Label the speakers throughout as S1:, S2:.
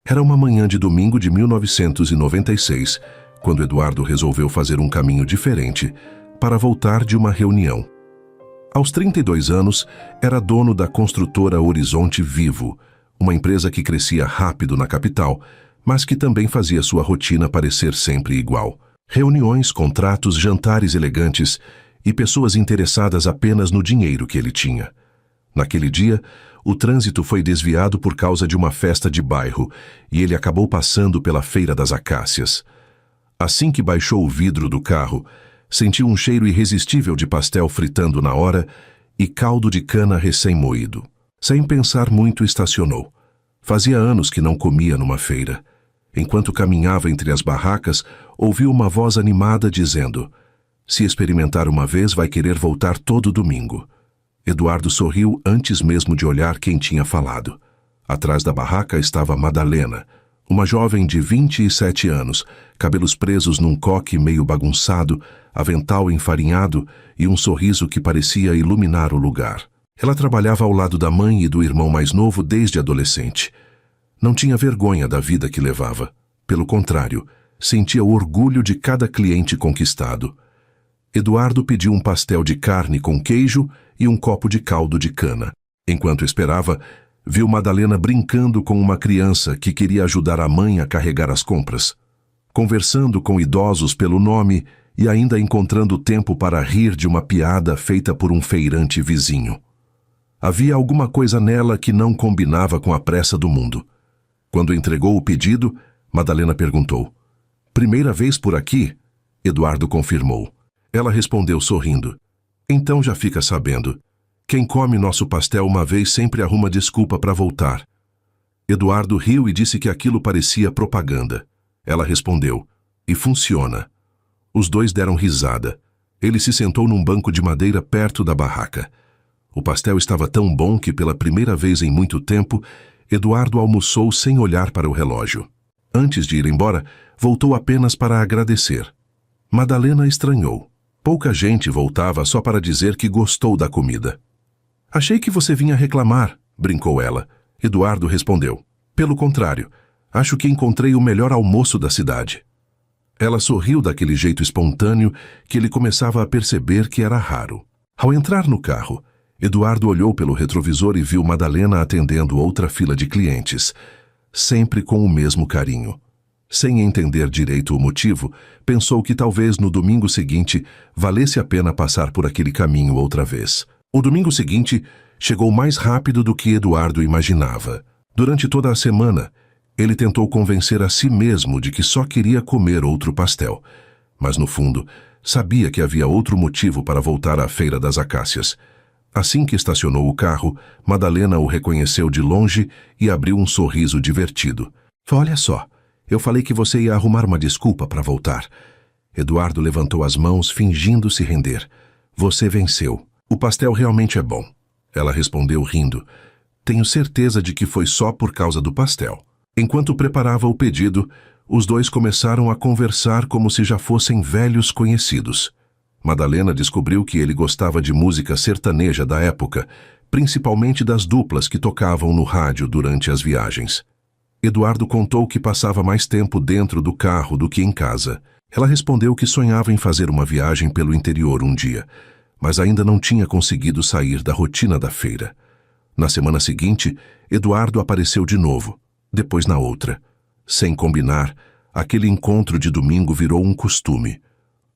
S1: Era uma manhã de domingo de 1996, quando Eduardo resolveu fazer um caminho diferente para voltar de uma reunião. Aos 32 anos, era dono da construtora Horizonte Vivo, uma empresa que crescia rápido na capital, mas que também fazia sua rotina parecer sempre igual. Reuniões, contratos, jantares elegantes e pessoas interessadas apenas no dinheiro que ele tinha. Naquele dia, o trânsito foi desviado por causa de uma festa de bairro e ele acabou passando pela Feira das Acácias. Assim que baixou o vidro do carro, sentiu um cheiro irresistível de pastel fritando na hora e caldo de cana recém-moído. Sem pensar muito, estacionou. Fazia anos que não comia numa feira. Enquanto caminhava entre as barracas, ouviu uma voz animada dizendo: "Se experimentar uma vez, vai querer voltar todo domingo." Eduardo sorriu antes mesmo de olhar quem tinha falado. Atrás da barraca estava Madalena, uma jovem de 27 anos, cabelos presos num coque meio bagunçado, avental enfarinhado e um sorriso que parecia iluminar o lugar. Ela trabalhava ao lado da mãe e do irmão mais novo desde adolescente. Não tinha vergonha da vida que levava. Pelo contrário, sentia o orgulho de cada cliente conquistado. Eduardo pediu um pastel de carne com queijo e um copo de caldo de cana. Enquanto esperava, viu Madalena brincando com uma criança que queria ajudar a mãe a carregar as compras, conversando com idosos pelo nome e ainda encontrando tempo para rir de uma piada feita por um feirante vizinho. Havia alguma coisa nela que não combinava com a pressa do mundo. Quando entregou o pedido, Madalena perguntou: "Primeira vez por aqui?" Eduardo confirmou. Ela respondeu sorrindo: "Então já fica sabendo. Quem come nosso pastel uma vez sempre arruma desculpa para voltar." Eduardo riu e disse que aquilo parecia propaganda. Ela respondeu: "E funciona." Os dois deram risada. Ele se sentou num banco de madeira perto da barraca. O pastel estava tão bom que, pela primeira vez em muito tempo, Eduardo almoçou sem olhar para o relógio. Antes de ir embora, voltou apenas para agradecer. Madalena estranhou. Pouca gente voltava só para dizer que gostou da comida. "Achei que você vinha reclamar", brincou ela. Eduardo respondeu: "Pelo contrário, acho que encontrei o melhor almoço da cidade." Ela sorriu daquele jeito espontâneo que ele começava a perceber que era raro. Ao entrar no carro, Eduardo olhou pelo retrovisor e viu Madalena atendendo outra fila de clientes, sempre com o mesmo carinho. Sem entender direito o motivo, pensou que talvez no domingo seguinte valesse a pena passar por aquele caminho outra vez. O domingo seguinte chegou mais rápido do que Eduardo imaginava. Durante toda a semana, ele tentou convencer a si mesmo de que só queria comer outro pastel, mas no fundo, sabia que havia outro motivo para voltar à Feira das Acácias. Assim que estacionou o carro, Madalena o reconheceu de longe e abriu um sorriso divertido. "Olha só, eu falei que você ia arrumar uma desculpa para voltar." Eduardo levantou as mãos, fingindo se render. "Você venceu. O pastel realmente é bom." Ela respondeu rindo. "Tenho certeza de que foi só por causa do pastel." Enquanto preparava o pedido, os dois começaram a conversar como se já fossem velhos conhecidos. Madalena descobriu que ele gostava de música sertaneja da época, principalmente das duplas que tocavam no rádio durante as viagens. Eduardo contou que passava mais tempo dentro do carro do que em casa. Ela respondeu que sonhava em fazer uma viagem pelo interior um dia, mas ainda não tinha conseguido sair da rotina da feira. Na semana seguinte, Eduardo apareceu de novo, depois na outra. Sem combinar, aquele encontro de domingo virou um costume.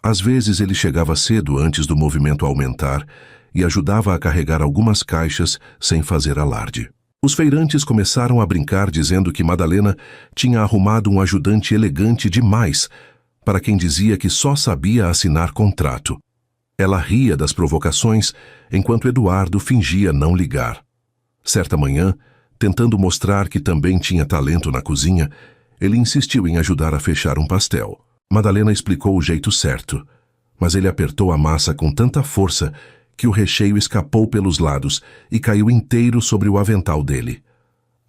S1: Às vezes ele chegava cedo antes do movimento aumentar e ajudava a carregar algumas caixas sem fazer alarde. Os feirantes começaram a brincar dizendo que Madalena tinha arrumado um ajudante elegante demais para quem dizia que só sabia assinar contrato. Ela ria das provocações enquanto Eduardo fingia não ligar. Certa manhã, tentando mostrar que também tinha talento na cozinha, ele insistiu em ajudar a fechar um pastel. Madalena explicou o jeito certo, mas ele apertou a massa com tanta força que o recheio escapou pelos lados e caiu inteiro sobre o avental dele.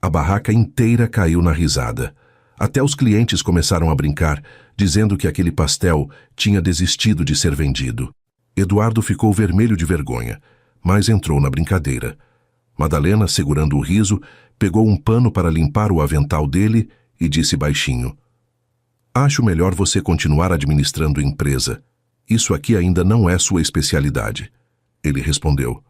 S1: A barraca inteira caiu na risada. Até os clientes começaram a brincar, dizendo que aquele pastel tinha desistido de ser vendido. Eduardo ficou vermelho de vergonha, mas entrou na brincadeira. Madalena, segurando o riso, pegou um pano para limpar o avental dele e disse baixinho: "Acho melhor você continuar administrando empresa. Isso aqui ainda não é sua especialidade." Ele respondeu: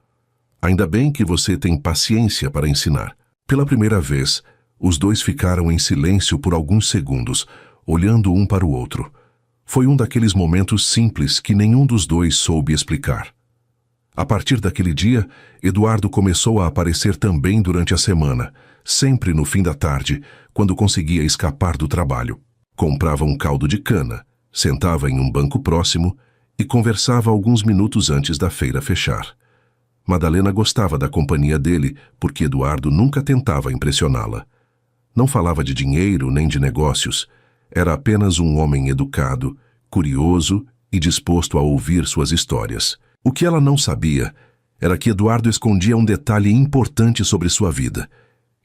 S1: "Ainda bem que você tem paciência para ensinar." Pela primeira vez, os dois ficaram em silêncio por alguns segundos, olhando um para o outro. Foi um daqueles momentos simples que nenhum dos dois soube explicar. A partir daquele dia, Eduardo começou a aparecer também durante a semana, sempre no fim da tarde, quando conseguia escapar do trabalho. Comprava um caldo de cana, sentava em um banco próximo e conversava alguns minutos antes da feira fechar. Madalena gostava da companhia dele porque Eduardo nunca tentava impressioná-la. Não falava de dinheiro nem de negócios. Era apenas um homem educado, curioso e disposto a ouvir suas histórias. O que ela não sabia era que Eduardo escondia um detalhe importante sobre sua vida.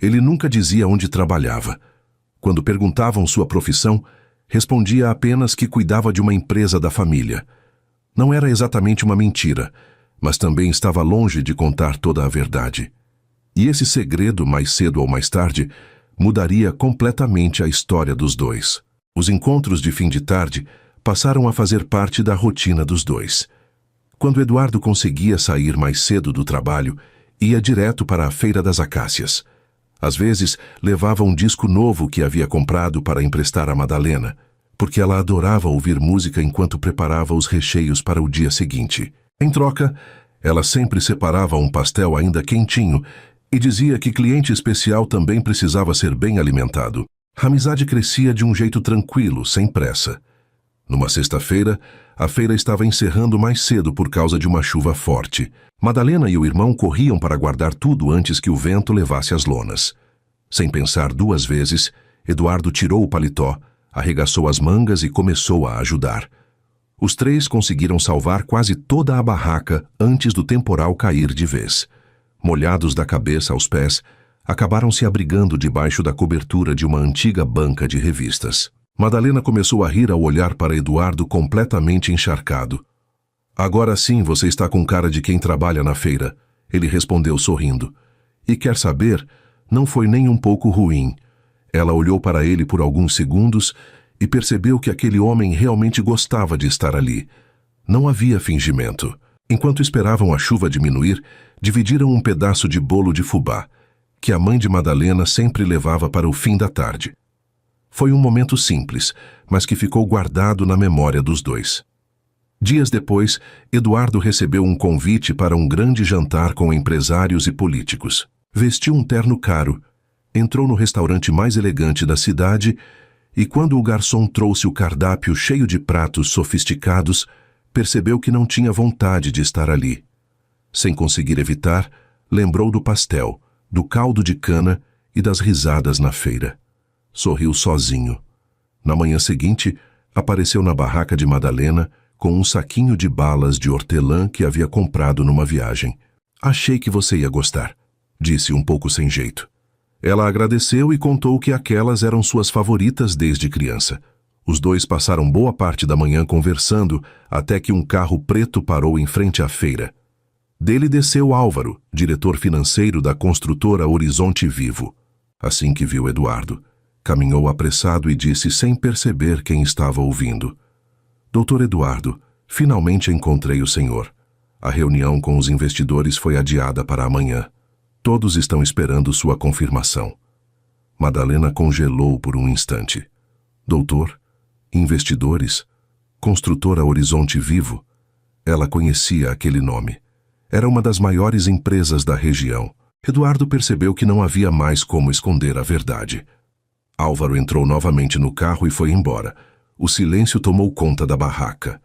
S1: Ele nunca dizia onde trabalhava. Quando perguntavam sua profissão, respondia apenas que cuidava de uma empresa da família. Não era exatamente uma mentira, mas também estava longe de contar toda a verdade. E esse segredo, mais cedo ou mais tarde, mudaria completamente a história dos dois. Os encontros de fim de tarde passaram a fazer parte da rotina dos dois. Quando Eduardo conseguia sair mais cedo do trabalho, ia direto para a Feira das Acácias. Às vezes, levava um disco novo que havia comprado para emprestar a Madalena, porque ela adorava ouvir música enquanto preparava os recheios para o dia seguinte. Em troca, ela sempre separava um pastel ainda quentinho e dizia que cliente especial também precisava ser bem alimentado. A amizade crescia de um jeito tranquilo, sem pressa. Numa sexta-feira, a feira estava encerrando mais cedo por causa de uma chuva forte. Madalena e o irmão corriam para guardar tudo antes que o vento levasse as lonas. Sem pensar duas vezes, Eduardo tirou o paletó, arregaçou as mangas e começou a ajudar. Os três conseguiram salvar quase toda a barraca antes do temporal cair de vez. Molhados da cabeça aos pés, acabaram se abrigando debaixo da cobertura de uma antiga banca de revistas. Madalena começou a rir ao olhar para Eduardo completamente encharcado. "Agora sim você está com cara de quem trabalha na feira", ele respondeu sorrindo. "E quer saber, não foi nem um pouco ruim." Ela olhou para ele por alguns segundos e percebeu que aquele homem realmente gostava de estar ali. Não havia fingimento. Enquanto esperavam a chuva diminuir, dividiram um pedaço de bolo de fubá, que a mãe de Madalena sempre levava para o fim da tarde. Foi um momento simples, mas que ficou guardado na memória dos dois. Dias depois, Eduardo recebeu um convite para um grande jantar com empresários e políticos. Vestiu um terno caro, entrou no restaurante mais elegante da cidade e, quando o garçom trouxe o cardápio cheio de pratos sofisticados, percebeu que não tinha vontade de estar ali. Sem conseguir evitar, lembrou do pastel, do caldo de cana e das risadas na feira. Sorriu sozinho. Na manhã seguinte, apareceu na barraca de Madalena com um saquinho de balas de hortelã que havia comprado numa viagem. "Achei que você ia gostar", disse um pouco sem jeito. Ela agradeceu e contou que aquelas eram suas favoritas desde criança. Os dois passaram boa parte da manhã conversando até que um carro preto parou em frente à feira. Dele desceu Álvaro, diretor financeiro da construtora Horizonte Vivo. Assim que viu Eduardo, caminhou apressado e disse sem perceber quem estava ouvindo: "Doutor Eduardo, finalmente encontrei o senhor. A reunião com os investidores foi adiada para amanhã. Todos estão esperando sua confirmação." Madalena congelou por um instante. "Doutor? Investidores? Construtora Horizonte Vivo?" Ela conhecia aquele nome. Era uma das maiores empresas da região. Eduardo percebeu que não havia mais como esconder a verdade. Álvaro entrou novamente no carro e foi embora. O silêncio tomou conta da barraca.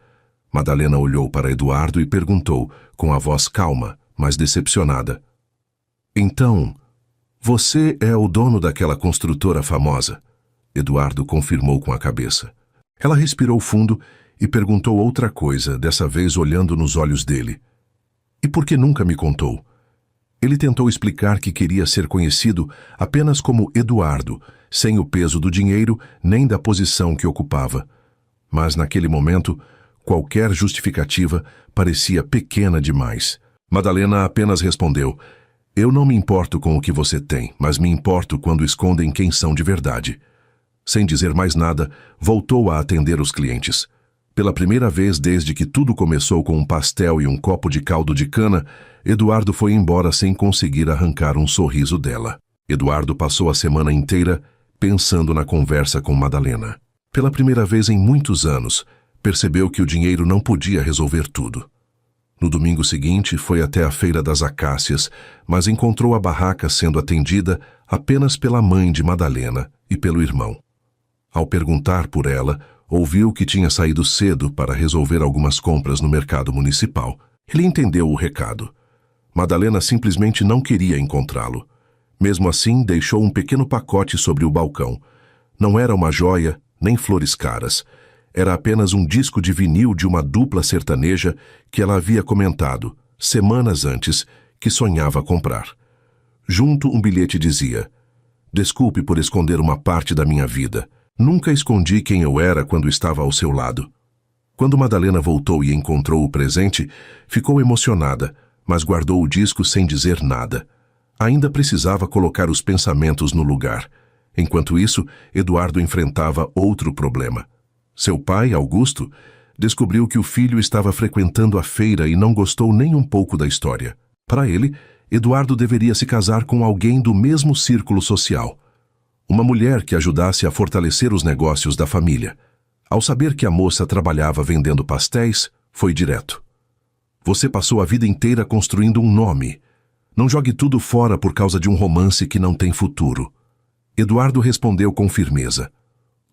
S1: Madalena olhou para Eduardo e perguntou, com a voz calma, mas decepcionada: "Então, você é o dono daquela construtora famosa?" Eduardo confirmou com a cabeça. Ela respirou fundo e perguntou outra coisa, dessa vez olhando nos olhos dele: "E por que nunca me contou?" Ele tentou explicar que queria ser conhecido apenas como Eduardo, sem o peso do dinheiro nem da posição que ocupava. Mas naquele momento, qualquer justificativa parecia pequena demais. Madalena apenas respondeu: "Eu não me importo com o que você tem, mas me importo quando escondem quem são de verdade." Sem dizer mais nada, voltou a atender os clientes. Pela primeira vez desde que tudo começou com um pastel e um copo de caldo de cana, Eduardo foi embora sem conseguir arrancar um sorriso dela. Eduardo passou a semana inteira pensando na conversa com Madalena. Pela primeira vez em muitos anos, percebeu que o dinheiro não podia resolver tudo. No domingo seguinte, foi até a Feira das Acácias, mas encontrou a barraca sendo atendida apenas pela mãe de Madalena e pelo irmão. Ao perguntar por ela, ouviu que tinha saído cedo para resolver algumas compras no mercado municipal. Ele entendeu o recado. Madalena simplesmente não queria encontrá-lo. Mesmo assim, deixou um pequeno pacote sobre o balcão. Não era uma joia, nem flores caras. Era apenas um disco de vinil de uma dupla sertaneja que ela havia comentado, semanas antes, que sonhava comprar. Junto, um bilhete dizia: "Desculpe por esconder uma parte da minha vida. Nunca escondi quem eu era quando estava ao seu lado." Quando Madalena voltou e encontrou o presente, ficou emocionada, mas guardou o disco sem dizer nada. Ainda precisava colocar os pensamentos no lugar. Enquanto isso, Eduardo enfrentava outro problema. Seu pai, Augusto, descobriu que o filho estava frequentando a feira e não gostou nem um pouco da história. Para ele, Eduardo deveria se casar com alguém do mesmo círculo social. Uma mulher que ajudasse a fortalecer os negócios da família. Ao saber que a moça trabalhava vendendo pastéis, foi direto. "Você passou a vida inteira construindo um nome. Não jogue tudo fora por causa de um romance que não tem futuro." Eduardo respondeu com firmeza: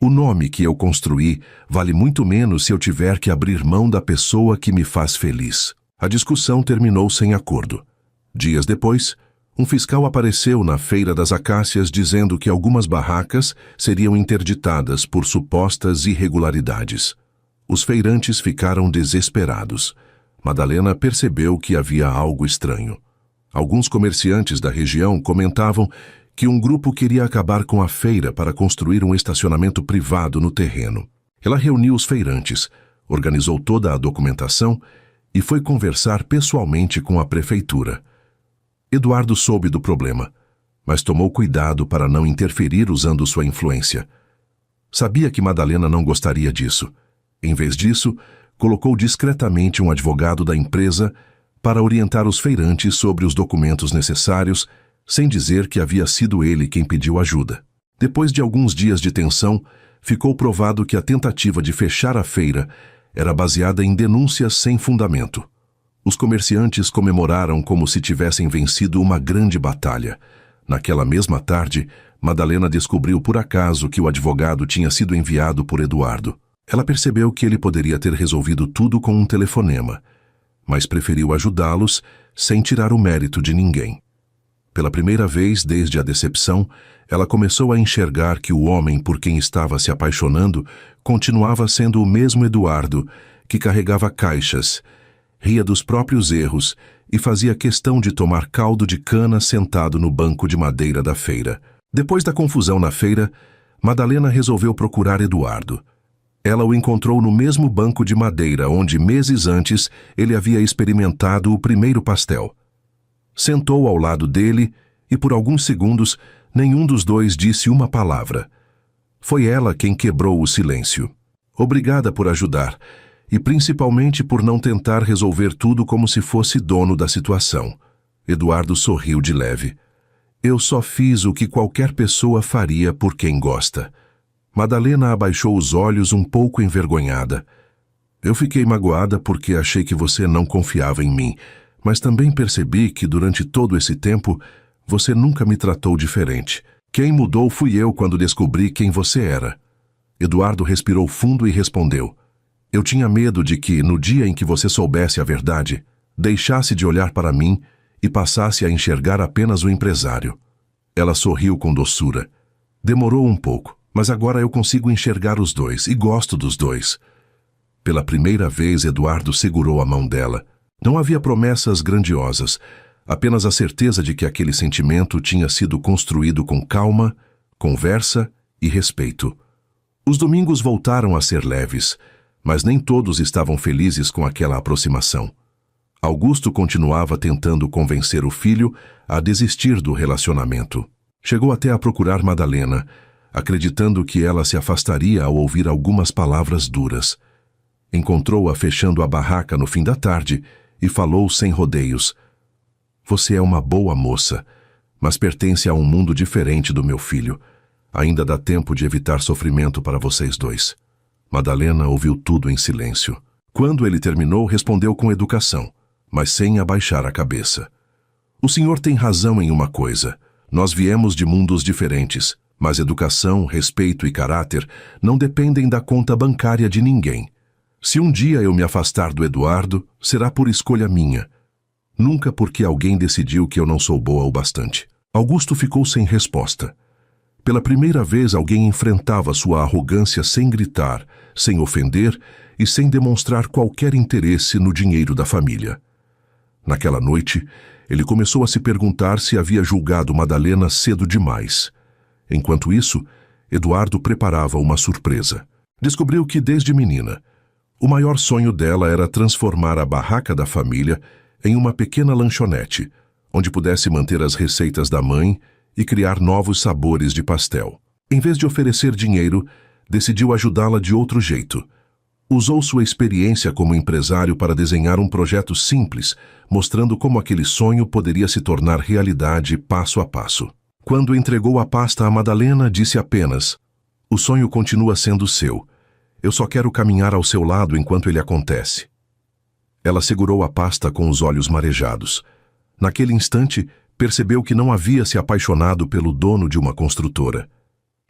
S1: "O nome que eu construí vale muito menos se eu tiver que abrir mão da pessoa que me faz feliz." A discussão terminou sem acordo. Dias depois, um fiscal apareceu na Feira das Acácias dizendo que algumas barracas seriam interditadas por supostas irregularidades. Os feirantes ficaram desesperados. Madalena percebeu que havia algo estranho. Alguns comerciantes da região comentavam que um grupo queria acabar com a feira para construir um estacionamento privado no terreno. Ela reuniu os feirantes, organizou toda a documentação e foi conversar pessoalmente com a prefeitura. Eduardo soube do problema, mas tomou cuidado para não interferir usando sua influência. Sabia que Madalena não gostaria disso. Em vez disso, colocou discretamente um advogado da empresa para orientar os feirantes sobre os documentos necessários, sem dizer que havia sido ele quem pediu ajuda. Depois de alguns dias de tensão, ficou provado que a tentativa de fechar a feira era baseada em denúncias sem fundamento. Os comerciantes comemoraram como se tivessem vencido uma grande batalha. Naquela mesma tarde, Madalena descobriu por acaso que o advogado tinha sido enviado por Eduardo. Ela percebeu que ele poderia ter resolvido tudo com um telefonema, mas preferiu ajudá-los sem tirar o mérito de ninguém. Pela primeira vez desde a decepção, ela começou a enxergar que o homem por quem estava se apaixonando continuava sendo o mesmo Eduardo, que carregava caixas, ria dos próprios erros e fazia questão de tomar caldo de cana sentado no banco de madeira da feira. Depois da confusão na feira, Madalena resolveu procurar Eduardo. Ela o encontrou no mesmo banco de madeira onde, meses antes, ele havia experimentado o primeiro pastel. Sentou ao lado dele e, por alguns segundos, nenhum dos dois disse uma palavra. Foi ela quem quebrou o silêncio. "Obrigada por ajudar, e principalmente por não tentar resolver tudo como se fosse dono da situação." Eduardo sorriu de leve. "Eu só fiz o que qualquer pessoa faria por quem gosta." Madalena abaixou os olhos um pouco envergonhada. "Eu fiquei magoada porque achei que você não confiava em mim, mas também percebi que durante todo esse tempo você nunca me tratou diferente. Quem mudou fui eu quando descobri quem você era." Eduardo respirou fundo e respondeu: "Eu tinha medo de que, no dia em que você soubesse a verdade, deixasse de olhar para mim e passasse a enxergar apenas o empresário." Ela sorriu com doçura. "Demorou um pouco, mas agora eu consigo enxergar os dois e gosto dos dois." Pela primeira vez, Eduardo segurou a mão dela. Não havia promessas grandiosas, apenas a certeza de que aquele sentimento tinha sido construído com calma, conversa e respeito. Os domingos voltaram a ser leves, mas nem todos estavam felizes com aquela aproximação. Augusto continuava tentando convencer o filho a desistir do relacionamento. Chegou até a procurar Madalena, acreditando que ela se afastaria ao ouvir algumas palavras duras. Encontrou-a fechando a barraca no fim da tarde e falou sem rodeios: "Você é uma boa moça, mas pertence a um mundo diferente do meu filho. Ainda dá tempo de evitar sofrimento para vocês dois." Madalena ouviu tudo em silêncio. Quando ele terminou, respondeu com educação, mas sem abaixar a cabeça: "O senhor tem razão em uma coisa. Nós viemos de mundos diferentes, mas educação, respeito e caráter não dependem da conta bancária de ninguém. Se um dia eu me afastar do Eduardo, será por escolha minha. Nunca porque alguém decidiu que eu não sou boa o bastante." Augusto ficou sem resposta. Pela primeira vez, alguém enfrentava sua arrogância sem gritar, sem ofender e sem demonstrar qualquer interesse no dinheiro da família. Naquela noite, ele começou a se perguntar se havia julgado Madalena cedo demais. Enquanto isso, Eduardo preparava uma surpresa. Descobriu que, desde menina, o maior sonho dela era transformar a barraca da família em uma pequena lanchonete, onde pudesse manter as receitas da mãe e criar novos sabores de pastel. Em vez de oferecer dinheiro, decidiu ajudá-la de outro jeito. Usou sua experiência como empresário para desenhar um projeto simples, mostrando como aquele sonho poderia se tornar realidade passo a passo. Quando entregou a pasta a Madalena, disse apenas: "O sonho continua sendo seu. Eu só quero caminhar ao seu lado enquanto ele acontece." Ela segurou a pasta com os olhos marejados. Naquele instante, percebeu que não havia se apaixonado pelo dono de uma construtora.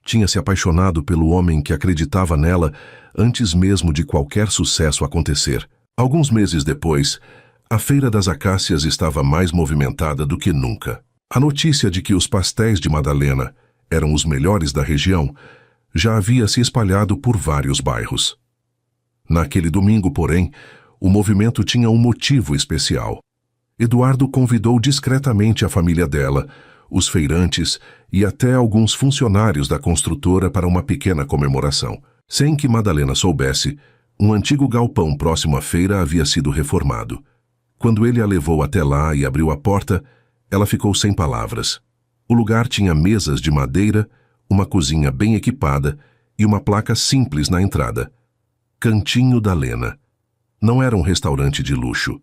S1: Tinha se apaixonado pelo homem que acreditava nela antes mesmo de qualquer sucesso acontecer. Alguns meses depois, a Feira das Acácias estava mais movimentada do que nunca. A notícia de que os pastéis de Madalena eram os melhores da região já havia se espalhado por vários bairros. Naquele domingo, porém, o movimento tinha um motivo especial. Eduardo convidou discretamente a família dela, os feirantes e até alguns funcionários da construtora para uma pequena comemoração. Sem que Madalena soubesse, um antigo galpão próximo à feira havia sido reformado. Quando ele a levou até lá e abriu a porta, ela ficou sem palavras. O lugar tinha mesas de madeira, uma cozinha bem equipada e uma placa simples na entrada: Cantinho da Lena. Não era um restaurante de luxo.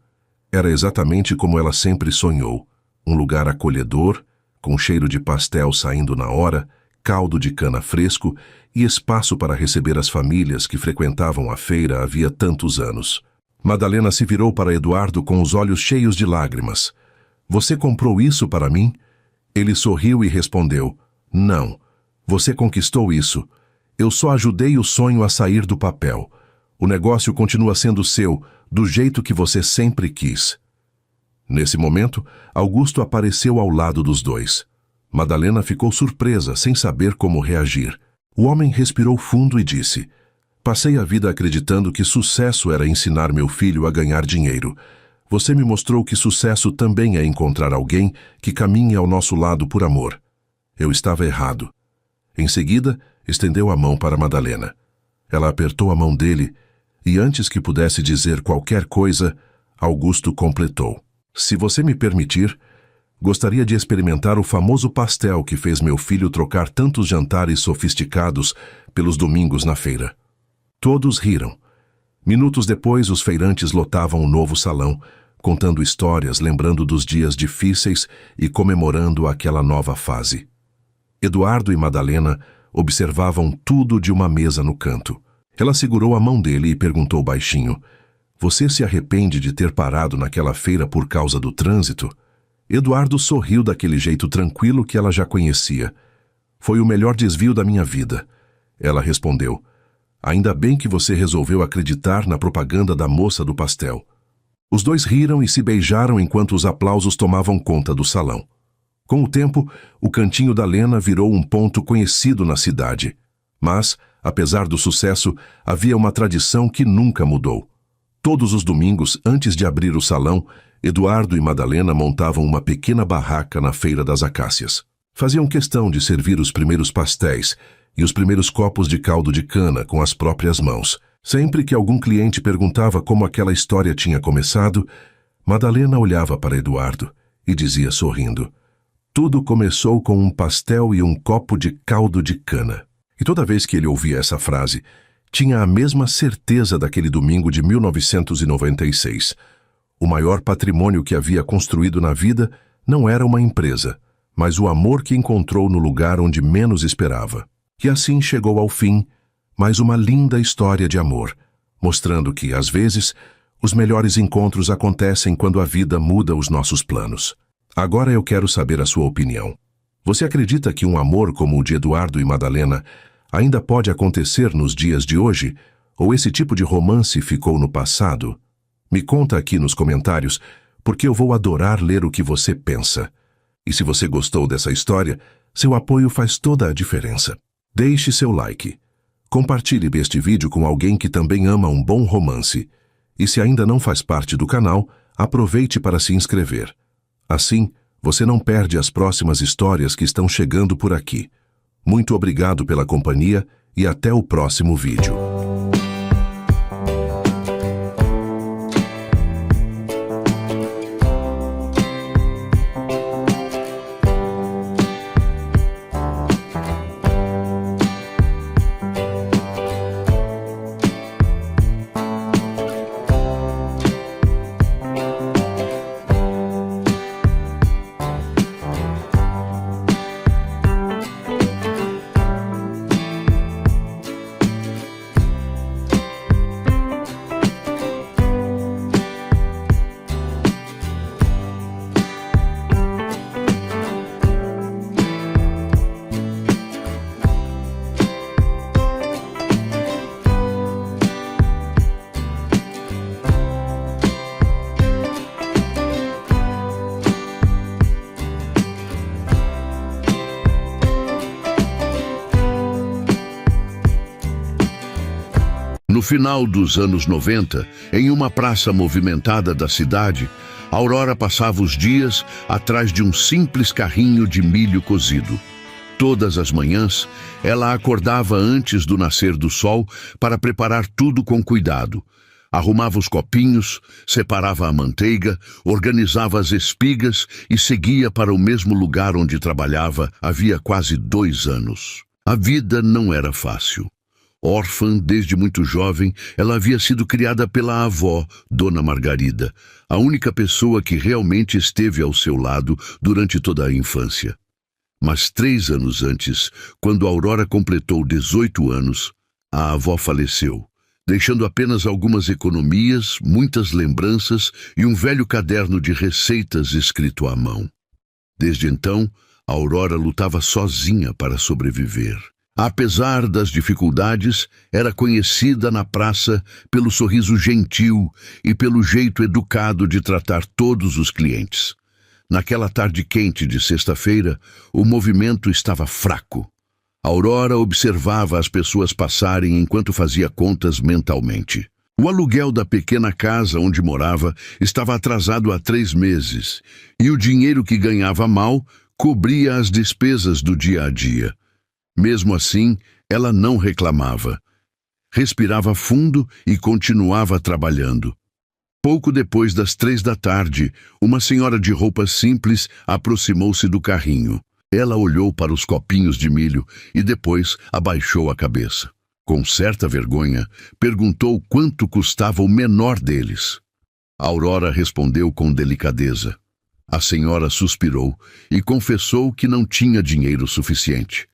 S1: Era exatamente como ela sempre sonhou: um lugar acolhedor, com cheiro de pastel saindo na hora, caldo de cana fresco e espaço para receber as famílias que frequentavam a feira havia tantos anos. Madalena se virou para Eduardo com os olhos cheios de lágrimas. "Você comprou isso para mim?" Ele sorriu e respondeu: "Não, você conquistou isso. Eu só ajudei o sonho a sair do papel. O negócio continua sendo seu, do jeito que você sempre quis." Nesse momento, Augusto apareceu ao lado dos dois. Madalena ficou surpresa, sem saber como reagir. O homem respirou fundo e disse: "Passei a vida acreditando que sucesso era ensinar meu filho a ganhar dinheiro. Você me mostrou que sucesso também é encontrar alguém que caminhe ao nosso lado por amor. Eu estava errado." Em seguida, estendeu a mão para Madalena. Ela apertou a mão dele e, antes que pudesse dizer qualquer coisa, Augusto completou: "Se você me permitir, gostaria de experimentar o famoso pastel que fez meu filho trocar tantos jantares sofisticados pelos domingos na feira." Todos riram. Minutos depois, os feirantes lotavam o novo salão, contando histórias, lembrando dos dias difíceis e comemorando aquela nova fase. Eduardo e Madalena observavam tudo de uma mesa no canto. Ela segurou a mão dele e perguntou baixinho: "Você se arrepende de ter parado naquela feira por causa do trânsito?" Eduardo sorriu daquele jeito tranquilo que ela já conhecia. "Foi o melhor desvio da minha vida." Ela respondeu: "Ainda bem que você resolveu acreditar na propaganda da moça do pastel." Os dois riram e se beijaram enquanto os aplausos tomavam conta do salão. Com o tempo, o Cantinho da Lena virou um ponto conhecido na cidade. Mas, apesar do sucesso, havia uma tradição que nunca mudou. Todos os domingos, antes de abrir o salão, Eduardo e Madalena montavam uma pequena barraca na Feira das Acácias. Faziam questão de servir os primeiros pastéis e os primeiros copos de caldo de cana com as próprias mãos. Sempre que algum cliente perguntava como aquela história tinha começado, Madalena olhava para Eduardo e dizia sorrindo: "Tudo começou com um pastel e um copo de caldo de cana." E toda vez que ele ouvia essa frase, tinha a mesma certeza daquele domingo de 1996. O maior patrimônio que havia construído na vida não era uma empresa, mas o amor que encontrou no lugar onde menos esperava. E assim chegou ao fim mais uma linda história de amor, mostrando que, às vezes, os melhores encontros acontecem quando a vida muda os nossos planos. Agora eu quero saber a sua opinião. Você acredita que um amor como o de Eduardo e Madalena ainda pode acontecer nos dias de hoje? Ou esse tipo de romance ficou no passado? Me conta aqui nos comentários, porque eu vou adorar ler o que você pensa. E se você gostou dessa história, seu apoio faz toda a diferença. Deixe seu like. Compartilhe este vídeo com alguém que também ama um bom romance. E se ainda não faz parte do canal, aproveite para se inscrever. Assim, você não perde as próximas histórias que estão chegando por aqui. Muito obrigado pela companhia e até o próximo vídeo.
S2: No final dos anos 90, em uma praça movimentada da cidade, Aurora passava os dias atrás de um simples carrinho de milho cozido. Todas as manhãs, ela acordava antes do nascer do sol para preparar tudo com cuidado. Arrumava os copinhos, separava a manteiga, organizava as espigas e seguia para o mesmo lugar onde trabalhava havia quase 2 anos. A vida não era fácil. Órfã desde muito jovem, ela havia sido criada pela avó, Dona Margarida, a única pessoa que realmente esteve ao seu lado durante toda a infância. Mas 3 anos antes, quando Aurora completou 18 anos, a avó faleceu, deixando apenas algumas economias, muitas lembranças e um velho caderno de receitas escrito à mão. Desde então, Aurora lutava sozinha para sobreviver. Apesar das dificuldades, era conhecida na praça pelo sorriso gentil e pelo jeito educado de tratar todos os clientes. Naquela tarde quente de sexta-feira, o movimento estava fraco. Aurora observava as pessoas passarem enquanto fazia contas mentalmente. O aluguel da pequena casa onde morava estava atrasado há 3 meses, e o dinheiro que ganhava mal cobria as despesas do dia a dia. Mesmo assim, ela não reclamava. Respirava fundo e continuava trabalhando. Pouco depois das 3 da tarde, uma senhora de roupas simples aproximou-se do carrinho. Ela olhou para os copinhos de milho e depois abaixou a cabeça. Com certa vergonha, perguntou quanto custava o menor deles. Aurora respondeu com delicadeza. A senhora suspirou e confessou que não tinha dinheiro suficiente.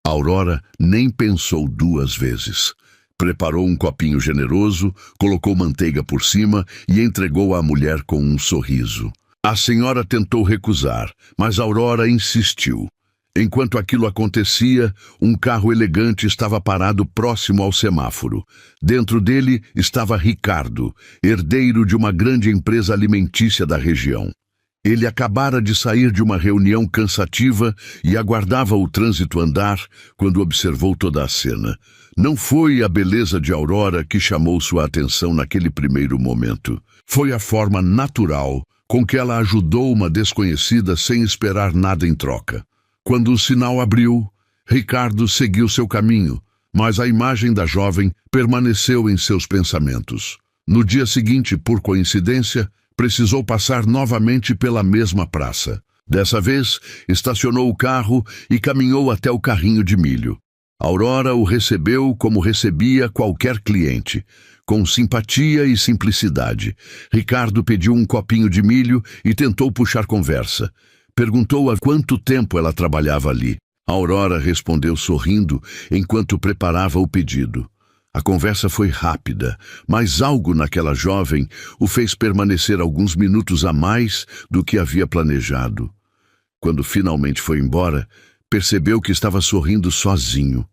S2: Aurora nem pensou 2 vezes. Preparou um copinho generoso, colocou manteiga por cima e entregou à mulher com um sorriso. A senhora tentou recusar, mas Aurora insistiu. Enquanto aquilo acontecia, um carro elegante estava parado próximo ao semáforo. Dentro dele estava Ricardo, herdeiro de uma grande empresa alimentícia da região. Ele acabara de sair de uma reunião cansativa e aguardava o trânsito andar quando observou toda a cena. Não foi a beleza de Aurora que chamou sua atenção naquele primeiro momento. Foi a forma natural com que ela ajudou uma desconhecida sem esperar nada em troca. Quando o sinal abriu, Ricardo seguiu seu caminho, mas a imagem da jovem permaneceu em seus pensamentos. No dia seguinte, por coincidência, precisou passar novamente pela mesma praça. Dessa vez, estacionou o carro e caminhou até o carrinho de milho. Aurora o recebeu como recebia qualquer cliente, com simpatia e simplicidade. Ricardo pediu um copinho de milho e tentou puxar conversa. Perguntou há quanto tempo ela trabalhava ali. Aurora respondeu sorrindo enquanto preparava o pedido. A conversa foi rápida, mas algo naquela jovem o fez permanecer alguns minutos a mais do que havia planejado. Quando finalmente foi embora, percebeu que estava sorrindo sozinho.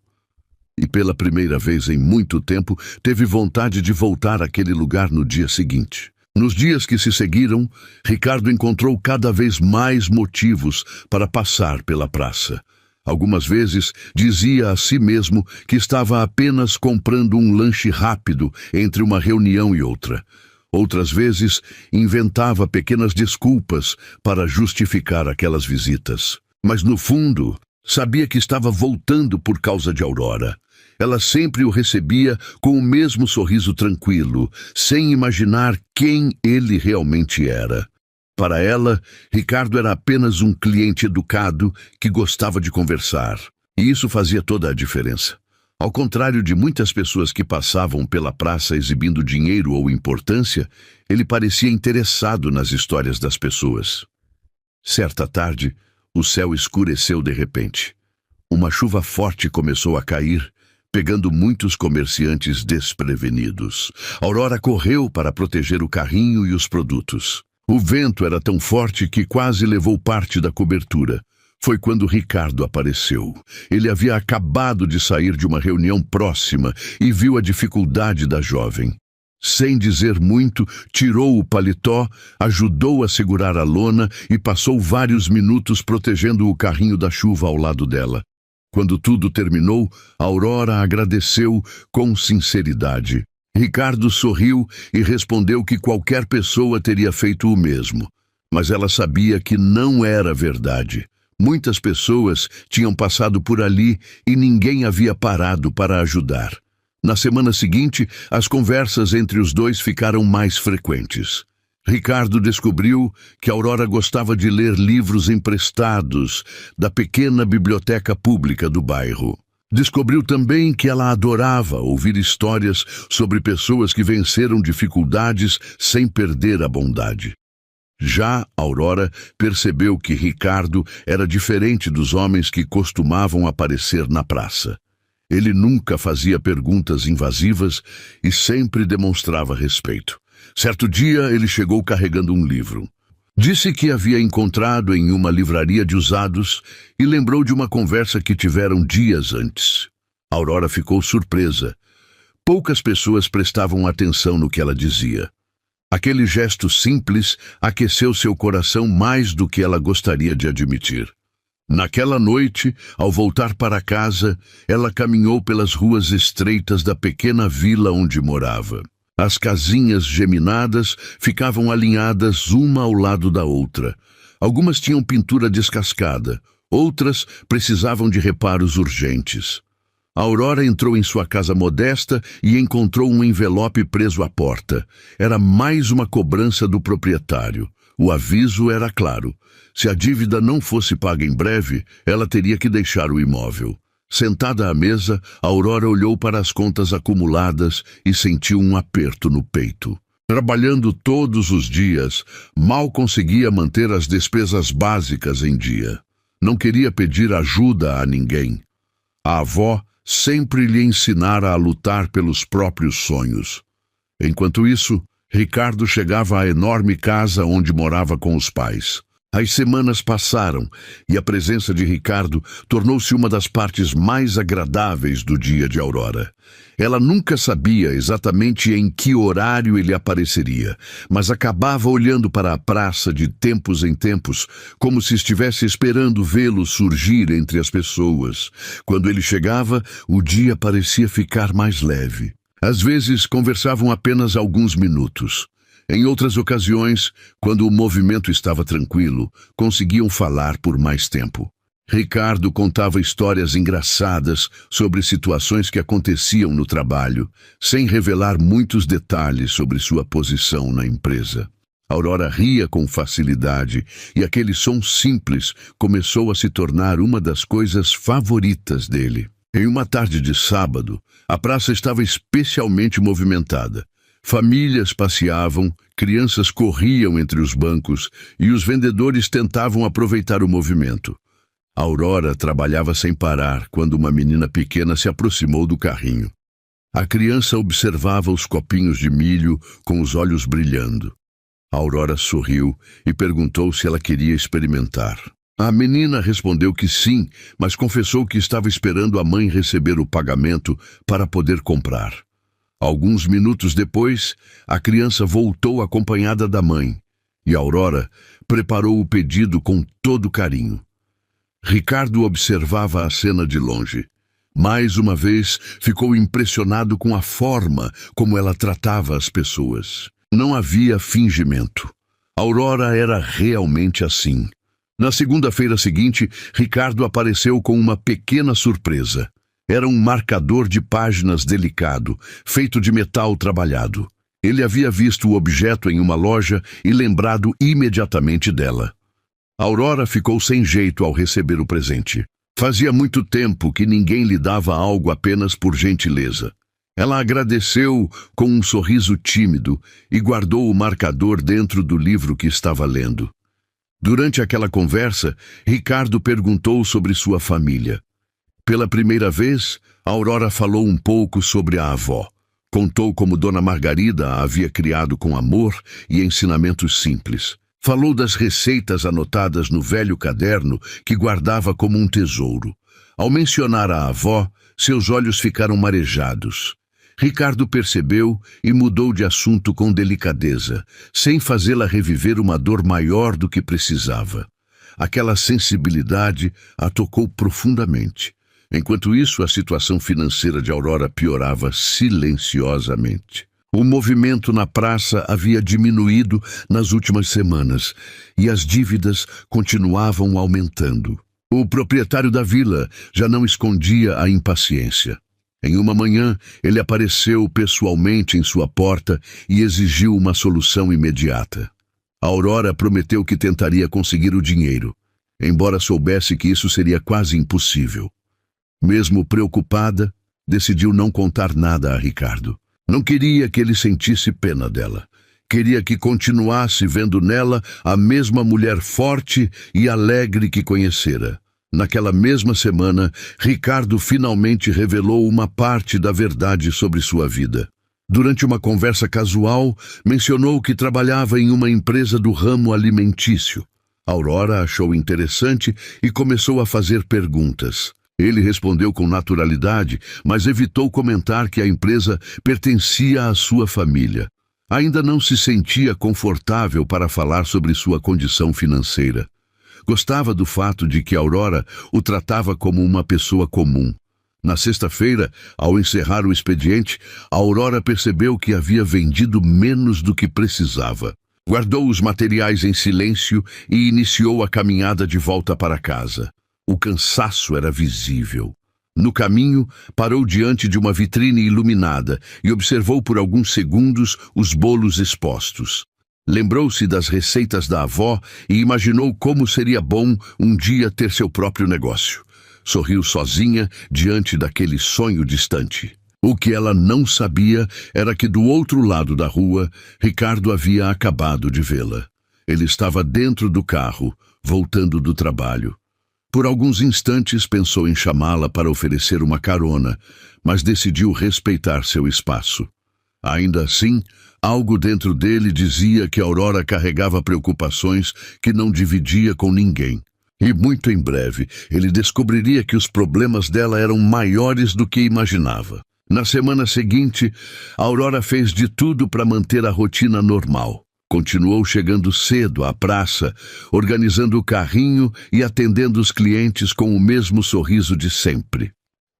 S2: E pela primeira vez em muito tempo, teve vontade de voltar àquele lugar no dia seguinte. Nos dias que se seguiram, Ricardo encontrou cada vez mais motivos para passar pela praça. Algumas vezes dizia a si mesmo que estava apenas comprando um lanche rápido entre uma reunião e outra. Outras vezes inventava pequenas desculpas para justificar aquelas visitas. Mas no fundo, sabia que estava voltando por causa de Aurora. Ela sempre o recebia com o mesmo sorriso tranquilo, sem imaginar quem ele realmente era. Para ela, Ricardo era apenas um cliente educado que gostava de conversar. E isso fazia toda a diferença. Ao contrário de muitas pessoas que passavam pela praça exibindo dinheiro ou importância, ele parecia interessado nas histórias das pessoas. Certa tarde, o céu escureceu de repente. Uma chuva forte começou a cair, pegando muitos comerciantes desprevenidos. Aurora correu para proteger o carrinho e os produtos. O vento era tão forte que quase levou parte da cobertura. Foi quando Ricardo apareceu. Ele havia acabado de sair de uma reunião próxima e viu a dificuldade da jovem. Sem dizer muito, tirou o paletó, ajudou a segurar a lona e passou vários minutos protegendo o carrinho da chuva ao lado dela. Quando tudo terminou, Aurora agradeceu com sinceridade. Ricardo sorriu e respondeu que qualquer pessoa teria feito o mesmo. Mas ela sabia que não era verdade. Muitas pessoas tinham passado por ali e ninguém havia parado para ajudar. Na semana seguinte, as conversas entre os dois ficaram mais frequentes. Ricardo descobriu que Aurora gostava de ler livros emprestados da pequena biblioteca pública do bairro. Descobriu também que ela adorava ouvir histórias sobre pessoas que venceram dificuldades sem perder a bondade. Já Aurora percebeu que Ricardo era diferente dos homens que costumavam aparecer na praça. Ele nunca fazia perguntas invasivas e sempre demonstrava respeito. Certo dia, ele chegou carregando um livro. Disse que havia encontrado em uma livraria de usados e lembrou de uma conversa que tiveram dias antes. Aurora ficou surpresa. Poucas pessoas prestavam atenção no que ela dizia. Aquele gesto simples aqueceu seu coração mais do que ela gostaria de admitir. Naquela noite, ao voltar para casa, ela caminhou pelas ruas estreitas da pequena vila onde morava. As casinhas geminadas ficavam alinhadas uma ao lado da outra. Algumas tinham pintura descascada, outras precisavam de reparos urgentes. Aurora entrou em sua casa modesta e encontrou um envelope preso à porta. Era mais uma cobrança do proprietário. O aviso era claro. Se a dívida não fosse paga em breve, ela teria que deixar o imóvel. Sentada à mesa, Aurora olhou para as contas acumuladas e sentiu um aperto no peito. Trabalhando todos os dias, mal conseguia manter as despesas básicas em dia. Não queria pedir ajuda a ninguém. A avó sempre lhe ensinara a lutar pelos próprios sonhos. Enquanto isso, Ricardo chegava à enorme casa onde morava com os pais. As semanas passaram e a presença de Ricardo tornou-se uma das partes mais agradáveis do dia de Aurora. Ela nunca sabia exatamente em que horário ele apareceria, mas acabava olhando para a praça de tempos em tempos, como se estivesse esperando vê-lo surgir entre as pessoas. Quando ele chegava, o dia parecia ficar mais leve. Às vezes, conversavam apenas alguns minutos. Em outras ocasiões, quando o movimento estava tranquilo, conseguiam falar por mais tempo. Ricardo contava histórias engraçadas sobre situações que aconteciam no trabalho, sem revelar muitos detalhes sobre sua posição na empresa. Aurora ria com facilidade e aquele som simples começou a se tornar uma das coisas favoritas dele. Em uma tarde de sábado, a praça estava especialmente movimentada. Famílias passeavam, crianças corriam entre os bancos e os vendedores tentavam aproveitar o movimento. Aurora trabalhava sem parar quando uma menina pequena se aproximou do carrinho. A criança observava os copinhos de milho com os olhos brilhando. Aurora sorriu e perguntou se ela queria experimentar. A menina respondeu que sim, mas confessou que estava esperando a mãe receber o pagamento para poder comprar. Alguns minutos depois, a criança voltou acompanhada da mãe, e Aurora preparou o pedido com todo carinho. Ricardo observava a cena de longe. Mais uma vez, ficou impressionado com a forma como ela tratava as pessoas. Não havia fingimento. Aurora era realmente assim. Na segunda-feira seguinte, Ricardo apareceu com uma pequena surpresa. Era um marcador de páginas delicado, feito de metal trabalhado. Ele havia visto o objeto em uma loja e lembrado imediatamente dela. Aurora ficou sem jeito ao receber o presente. Fazia muito tempo que ninguém lhe dava algo apenas por gentileza. Ela agradeceu com um sorriso tímido e guardou o marcador dentro do livro que estava lendo. Durante aquela conversa, Ricardo perguntou sobre sua família. Pela primeira vez, Aurora falou um pouco sobre a avó. Contou como Dona Margarida a havia criado com amor e ensinamentos simples. Falou das receitas anotadas no velho caderno que guardava como um tesouro. Ao mencionar a avó, seus olhos ficaram marejados. Ricardo percebeu e mudou de assunto com delicadeza, sem fazê-la reviver uma dor maior do que precisava. Aquela sensibilidade a tocou profundamente. Enquanto isso, a situação financeira de Aurora piorava silenciosamente. O movimento na praça havia diminuído nas últimas semanas e as dívidas continuavam aumentando. O proprietário da vila já não escondia a impaciência. Em uma manhã, ele apareceu pessoalmente em sua porta e exigiu uma solução imediata. Aurora prometeu que tentaria conseguir o dinheiro, embora soubesse que isso seria quase impossível. Mesmo preocupada, decidiu não contar nada a Ricardo. Não queria que ele sentisse pena dela. Queria que continuasse vendo nela a mesma mulher forte e alegre que conhecera. Naquela mesma semana, Ricardo finalmente revelou uma parte da verdade sobre sua vida. Durante uma conversa casual, mencionou que trabalhava em uma empresa do ramo alimentício. Aurora achou interessante e começou a fazer perguntas. Ele respondeu com naturalidade, mas evitou comentar que a empresa pertencia à sua família. Ainda não se sentia confortável para falar sobre sua condição financeira. Gostava do fato de que Aurora o tratava como uma pessoa comum. Na sexta-feira, ao encerrar o expediente, Aurora percebeu que havia vendido menos do que precisava. Guardou os materiais em silêncio e iniciou a caminhada de volta para casa. O cansaço era visível. No caminho, parou diante de uma vitrine iluminada e observou por alguns segundos os bolos expostos. Lembrou-se das receitas da avó e imaginou como seria bom um dia ter seu próprio negócio. Sorriu sozinha diante daquele sonho distante. O que ela não sabia era que do outro lado da rua, Ricardo havia acabado de vê-la. Ele estava dentro do carro, voltando do trabalho. Por alguns instantes pensou em chamá-la para oferecer uma carona, mas decidiu respeitar seu espaço. Ainda assim, algo dentro dele dizia que Aurora carregava preocupações que não dividia com ninguém. E muito em breve, ele descobriria que os problemas dela eram maiores do que imaginava. Na semana seguinte, Aurora fez de tudo para manter a rotina normal. Continuou chegando cedo à praça, organizando o carrinho e atendendo os clientes com o mesmo sorriso de sempre.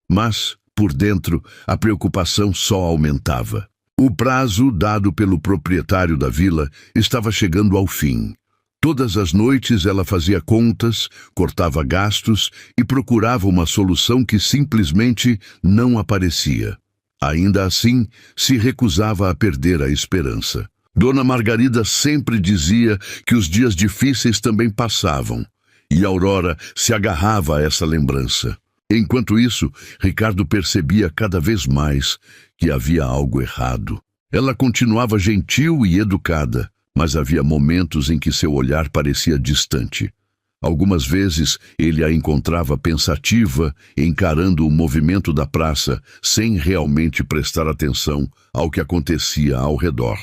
S2: Mas, por dentro, a preocupação só aumentava. O prazo dado pelo proprietário da vila estava chegando ao fim. Todas as noites ela fazia contas, cortava gastos e procurava uma solução que simplesmente não aparecia. Ainda assim, se recusava a perder a esperança. Dona Margarida sempre dizia que os dias difíceis também passavam, e Aurora se agarrava a essa lembrança. Enquanto isso, Ricardo percebia cada vez mais que havia algo errado. Ela continuava gentil e educada, mas havia momentos em que seu olhar parecia distante. Algumas vezes ele a encontrava pensativa, encarando o movimento da praça, sem realmente prestar atenção ao que acontecia ao redor.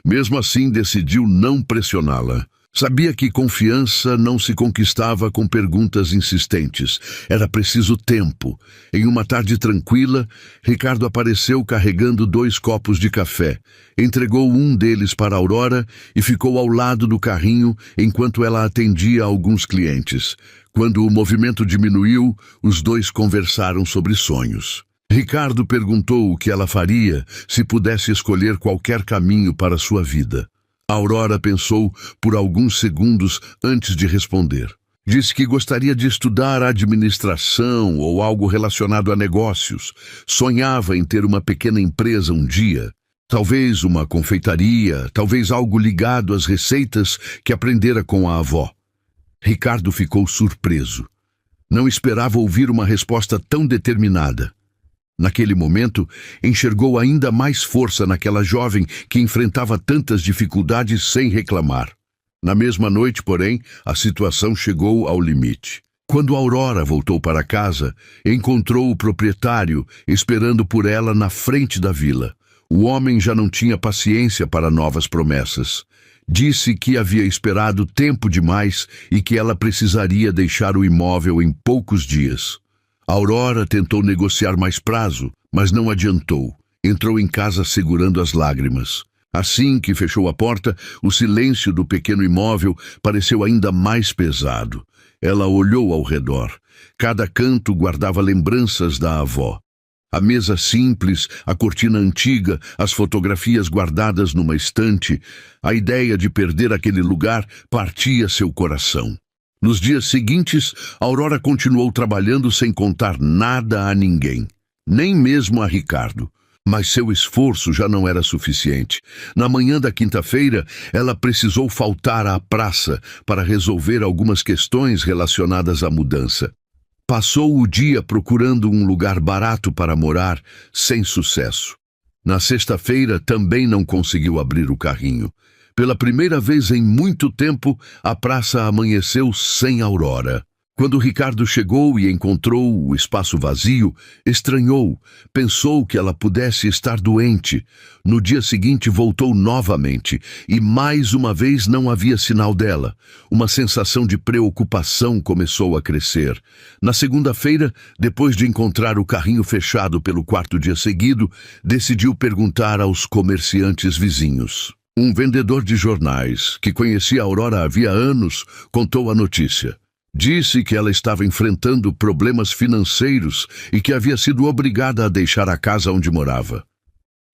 S2: Mesmo assim, decidiu não pressioná-la. Sabia que confiança não se conquistava com perguntas insistentes. Era preciso tempo. Em uma tarde tranquila, Ricardo apareceu carregando 2 copos de café. Entregou um deles para Aurora e ficou ao lado do carrinho enquanto ela atendia alguns clientes. Quando o movimento diminuiu, os dois conversaram sobre sonhos. Ricardo perguntou o que ela faria se pudesse escolher qualquer caminho para sua vida. Aurora pensou por alguns segundos antes de responder. Disse que gostaria de estudar administração ou algo relacionado a negócios. Sonhava em ter uma pequena empresa um dia. Talvez uma confeitaria, talvez algo ligado às receitas que aprendera com a avó. Ricardo ficou surpreso. Não esperava ouvir uma resposta tão determinada. Naquele momento, enxergou ainda mais força naquela jovem que enfrentava tantas dificuldades sem reclamar. Na mesma noite, porém, a situação chegou ao limite. Quando Aurora voltou para casa, encontrou o proprietário esperando por ela na frente da vila. O homem já não tinha paciência para novas promessas. Disse que havia esperado tempo demais e que ela precisaria deixar o imóvel em poucos dias. Aurora tentou negociar mais prazo, mas não adiantou. Entrou em casa segurando as lágrimas. Assim que fechou a porta, o silêncio do pequeno imóvel pareceu ainda mais pesado. Ela olhou ao redor. Cada canto guardava lembranças da avó. A mesa simples, a cortina antiga, as fotografias guardadas numa estante. A ideia de perder aquele lugar partia seu coração. Nos dias seguintes, Aurora continuou trabalhando sem contar nada a ninguém, nem mesmo a Ricardo. Mas seu esforço já não era suficiente. Na manhã da quinta-feira, ela precisou faltar à praça para resolver algumas questões relacionadas à mudança. Passou o dia procurando um lugar barato para morar, sem sucesso. Na sexta-feira, também não conseguiu abrir o carrinho. Pela primeira vez em muito tempo, a praça amanheceu sem Aurora. Quando Ricardo chegou e encontrou o espaço vazio, estranhou, pensou que ela pudesse estar doente. No dia seguinte voltou novamente, e mais uma vez não havia sinal dela. Uma sensação de preocupação começou a crescer. Na segunda-feira, depois de encontrar o carrinho fechado pelo 4º dia seguido, decidiu perguntar aos comerciantes vizinhos. Um vendedor de jornais, que conhecia Aurora havia anos, contou a notícia. Disse que ela estava enfrentando problemas financeiros e que havia sido obrigada a deixar a casa onde morava.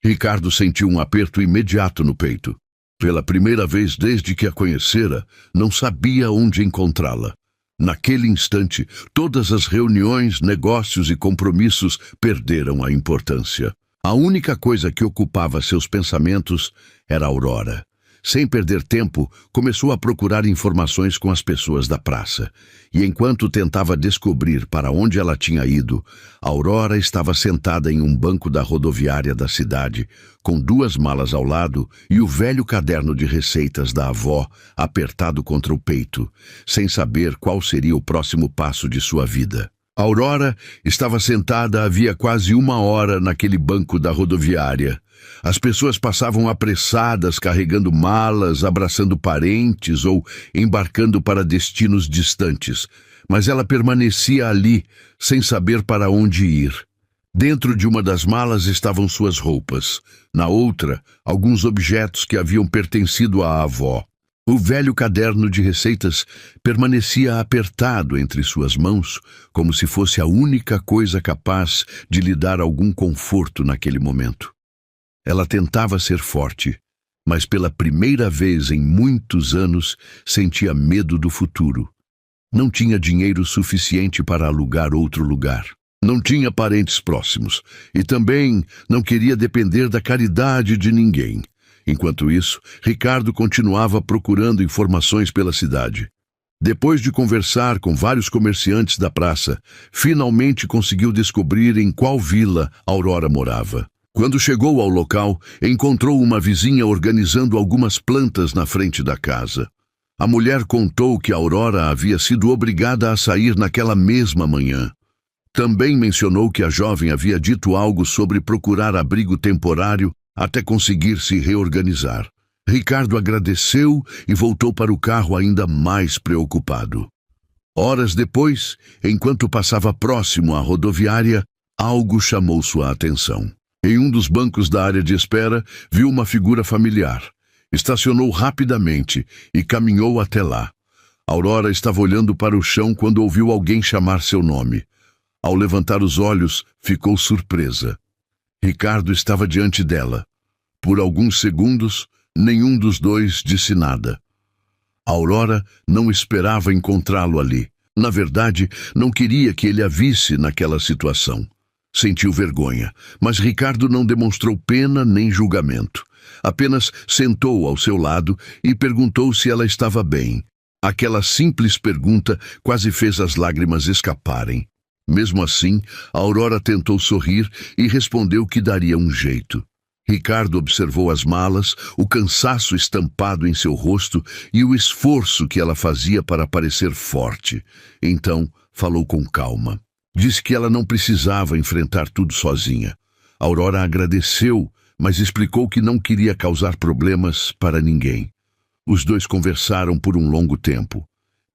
S2: Ricardo sentiu um aperto imediato no peito. Pela primeira vez desde que a conhecera, não sabia onde encontrá-la. Naquele instante, todas as reuniões, negócios e compromissos perderam a importância. A única coisa que ocupava seus pensamentos era Aurora. Sem perder tempo, começou a procurar informações com as pessoas da praça. E enquanto tentava descobrir para onde ela tinha ido, Aurora estava sentada em um banco da rodoviária da cidade, com 2 malas ao lado e o velho caderno de receitas da avó apertado contra o peito, sem saber qual seria o próximo passo de sua vida. Aurora estava sentada havia quase 1 hora naquele banco da rodoviária. As pessoas passavam apressadas, carregando malas, abraçando parentes ou embarcando para destinos distantes. Mas ela permanecia ali, sem saber para onde ir. Dentro de uma das malas estavam suas roupas. Na outra, alguns objetos que haviam pertencido à avó. O velho caderno de receitas permanecia apertado entre suas mãos, como se fosse a única coisa capaz de lhe dar algum conforto naquele momento. Ela tentava ser forte, mas pela primeira vez em muitos anos sentia medo do futuro. Não tinha dinheiro suficiente para alugar outro lugar. Não tinha parentes próximos e também não queria depender da caridade de ninguém. Enquanto isso, Ricardo continuava procurando informações pela cidade. Depois de conversar com vários comerciantes da praça, finalmente conseguiu descobrir em qual vila Aurora morava. Quando chegou ao local, encontrou uma vizinha organizando algumas plantas na frente da casa. A mulher contou que Aurora havia sido obrigada a sair naquela mesma manhã. Também mencionou que a jovem havia dito algo sobre procurar abrigo temporário até conseguir se reorganizar. Ricardo agradeceu e voltou para o carro ainda mais preocupado. Horas depois, enquanto passava próximo à rodoviária, algo chamou sua atenção. Em um dos bancos da área de espera, viu uma figura familiar. Estacionou rapidamente e caminhou até lá. Aurora estava olhando para o chão quando ouviu alguém chamar seu nome. Ao levantar os olhos, ficou surpresa. Ricardo estava diante dela. Por alguns segundos, nenhum dos dois disse nada. Aurora não esperava encontrá-lo ali. Na verdade, não queria que ele a visse naquela situação. Sentiu vergonha, mas Ricardo não demonstrou pena nem julgamento. Apenas sentou ao seu lado e perguntou se ela estava bem. Aquela simples pergunta quase fez as lágrimas escaparem. Mesmo assim, Aurora tentou sorrir e respondeu que daria um jeito. Ricardo observou as malas, o cansaço estampado em seu rosto e o esforço que ela fazia para parecer forte. Então, falou com calma. Disse que ela não precisava enfrentar tudo sozinha. Aurora agradeceu, mas explicou que não queria causar problemas para ninguém. Os dois conversaram por um longo tempo.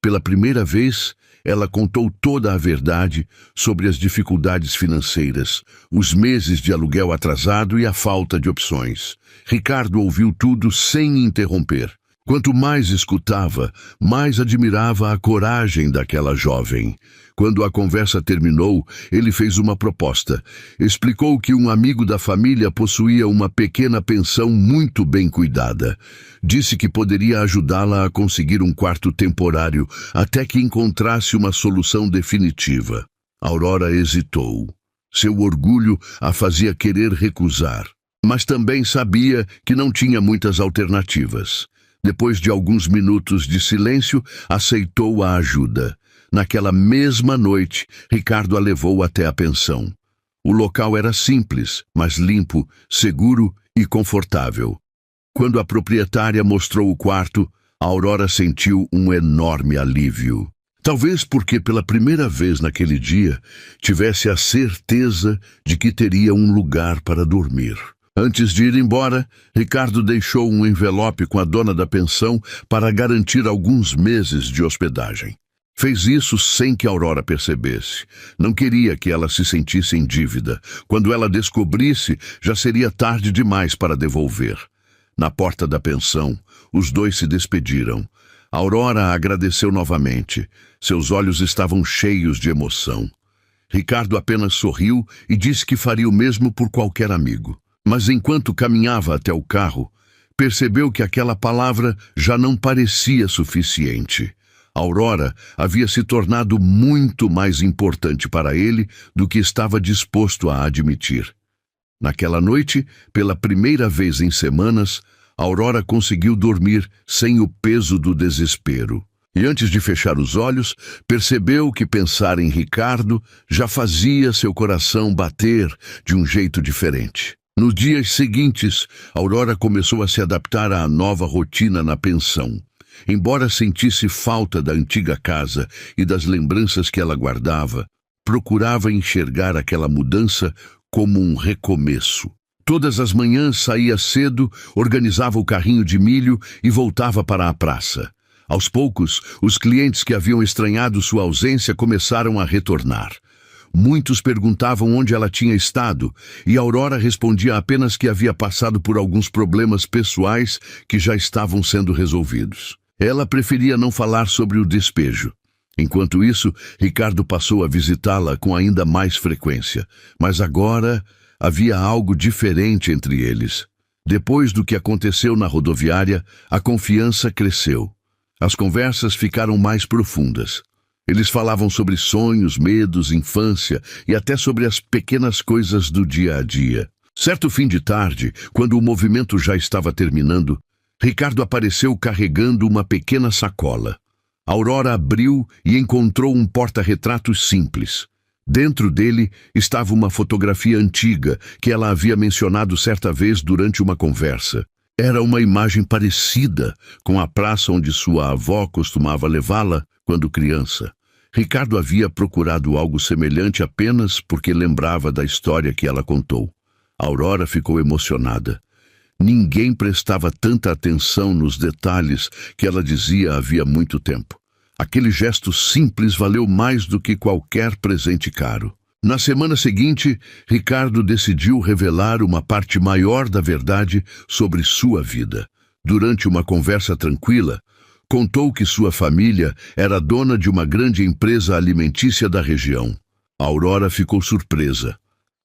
S2: Pela primeira vez, ela contou toda a verdade sobre as dificuldades financeiras, os meses de aluguel atrasado e a falta de opções. Ricardo ouviu tudo sem interromper. Quanto mais escutava, mais admirava a coragem daquela jovem. Quando a conversa terminou, ele fez uma proposta. Explicou que um amigo da família possuía uma pequena pensão muito bem cuidada. Disse que poderia ajudá-la a conseguir um quarto temporário até que encontrasse uma solução definitiva. Aurora hesitou. Seu orgulho a fazia querer recusar, mas também sabia que não tinha muitas alternativas. Depois de alguns minutos de silêncio, aceitou a ajuda. Naquela mesma noite, Ricardo a levou até a pensão. O local era simples, mas limpo, seguro e confortável. Quando a proprietária mostrou o quarto, Aurora sentiu um enorme alívio. Talvez porque pela primeira vez naquele dia, tivesse a certeza de que teria um lugar para dormir. Antes de ir embora, Ricardo deixou um envelope com a dona da pensão para garantir alguns meses de hospedagem. Fez isso sem que Aurora percebesse. Não queria que ela se sentisse em dívida. Quando ela descobrisse, já seria tarde demais para devolver. Na porta da pensão, os dois se despediram. Aurora agradeceu novamente. Seus olhos estavam cheios de emoção. Ricardo apenas sorriu e disse que faria o mesmo por qualquer amigo. Mas enquanto caminhava até o carro, percebeu que aquela palavra já não parecia suficiente. Aurora havia se tornado muito mais importante para ele do que estava disposto a admitir. Naquela noite, pela primeira vez em semanas, Aurora conseguiu dormir sem o peso do desespero. E antes de fechar os olhos, percebeu que pensar em Ricardo já fazia seu coração bater de um jeito diferente. Nos dias seguintes, Aurora começou a se adaptar à nova rotina na pensão. Embora sentisse falta da antiga casa e das lembranças que ela guardava, procurava enxergar aquela mudança como um recomeço. Todas as manhãs saía cedo, organizava o carrinho de milho e voltava para a praça. Aos poucos, os clientes que haviam estranhado sua ausência começaram a retornar. Muitos perguntavam onde ela tinha estado, e Aurora respondia apenas que havia passado por alguns problemas pessoais que já estavam sendo resolvidos. Ela preferia não falar sobre o despejo. Enquanto isso, Ricardo passou a visitá-la com ainda mais frequência. Mas agora havia algo diferente entre eles. Depois do que aconteceu na rodoviária, a confiança cresceu. As conversas ficaram mais profundas. Eles falavam sobre sonhos, medos, infância e até sobre as pequenas coisas do dia a dia. Certo fim de tarde, quando o movimento já estava terminando, Ricardo apareceu carregando uma pequena sacola. Aurora abriu e encontrou um porta-retratos simples. Dentro dele estava uma fotografia antiga que ela havia mencionado certa vez durante uma conversa. Era uma imagem parecida com a praça onde sua avó costumava levá-la quando criança. Ricardo havia procurado algo semelhante apenas porque lembrava da história que ela contou. Aurora ficou emocionada. Ninguém prestava tanta atenção nos detalhes que ela dizia havia muito tempo. Aquele gesto simples valeu mais do que qualquer presente caro. Na semana seguinte, Ricardo decidiu revelar uma parte maior da verdade sobre sua vida. Durante uma conversa tranquila, contou que sua família era dona de uma grande empresa alimentícia da região. Aurora ficou surpresa.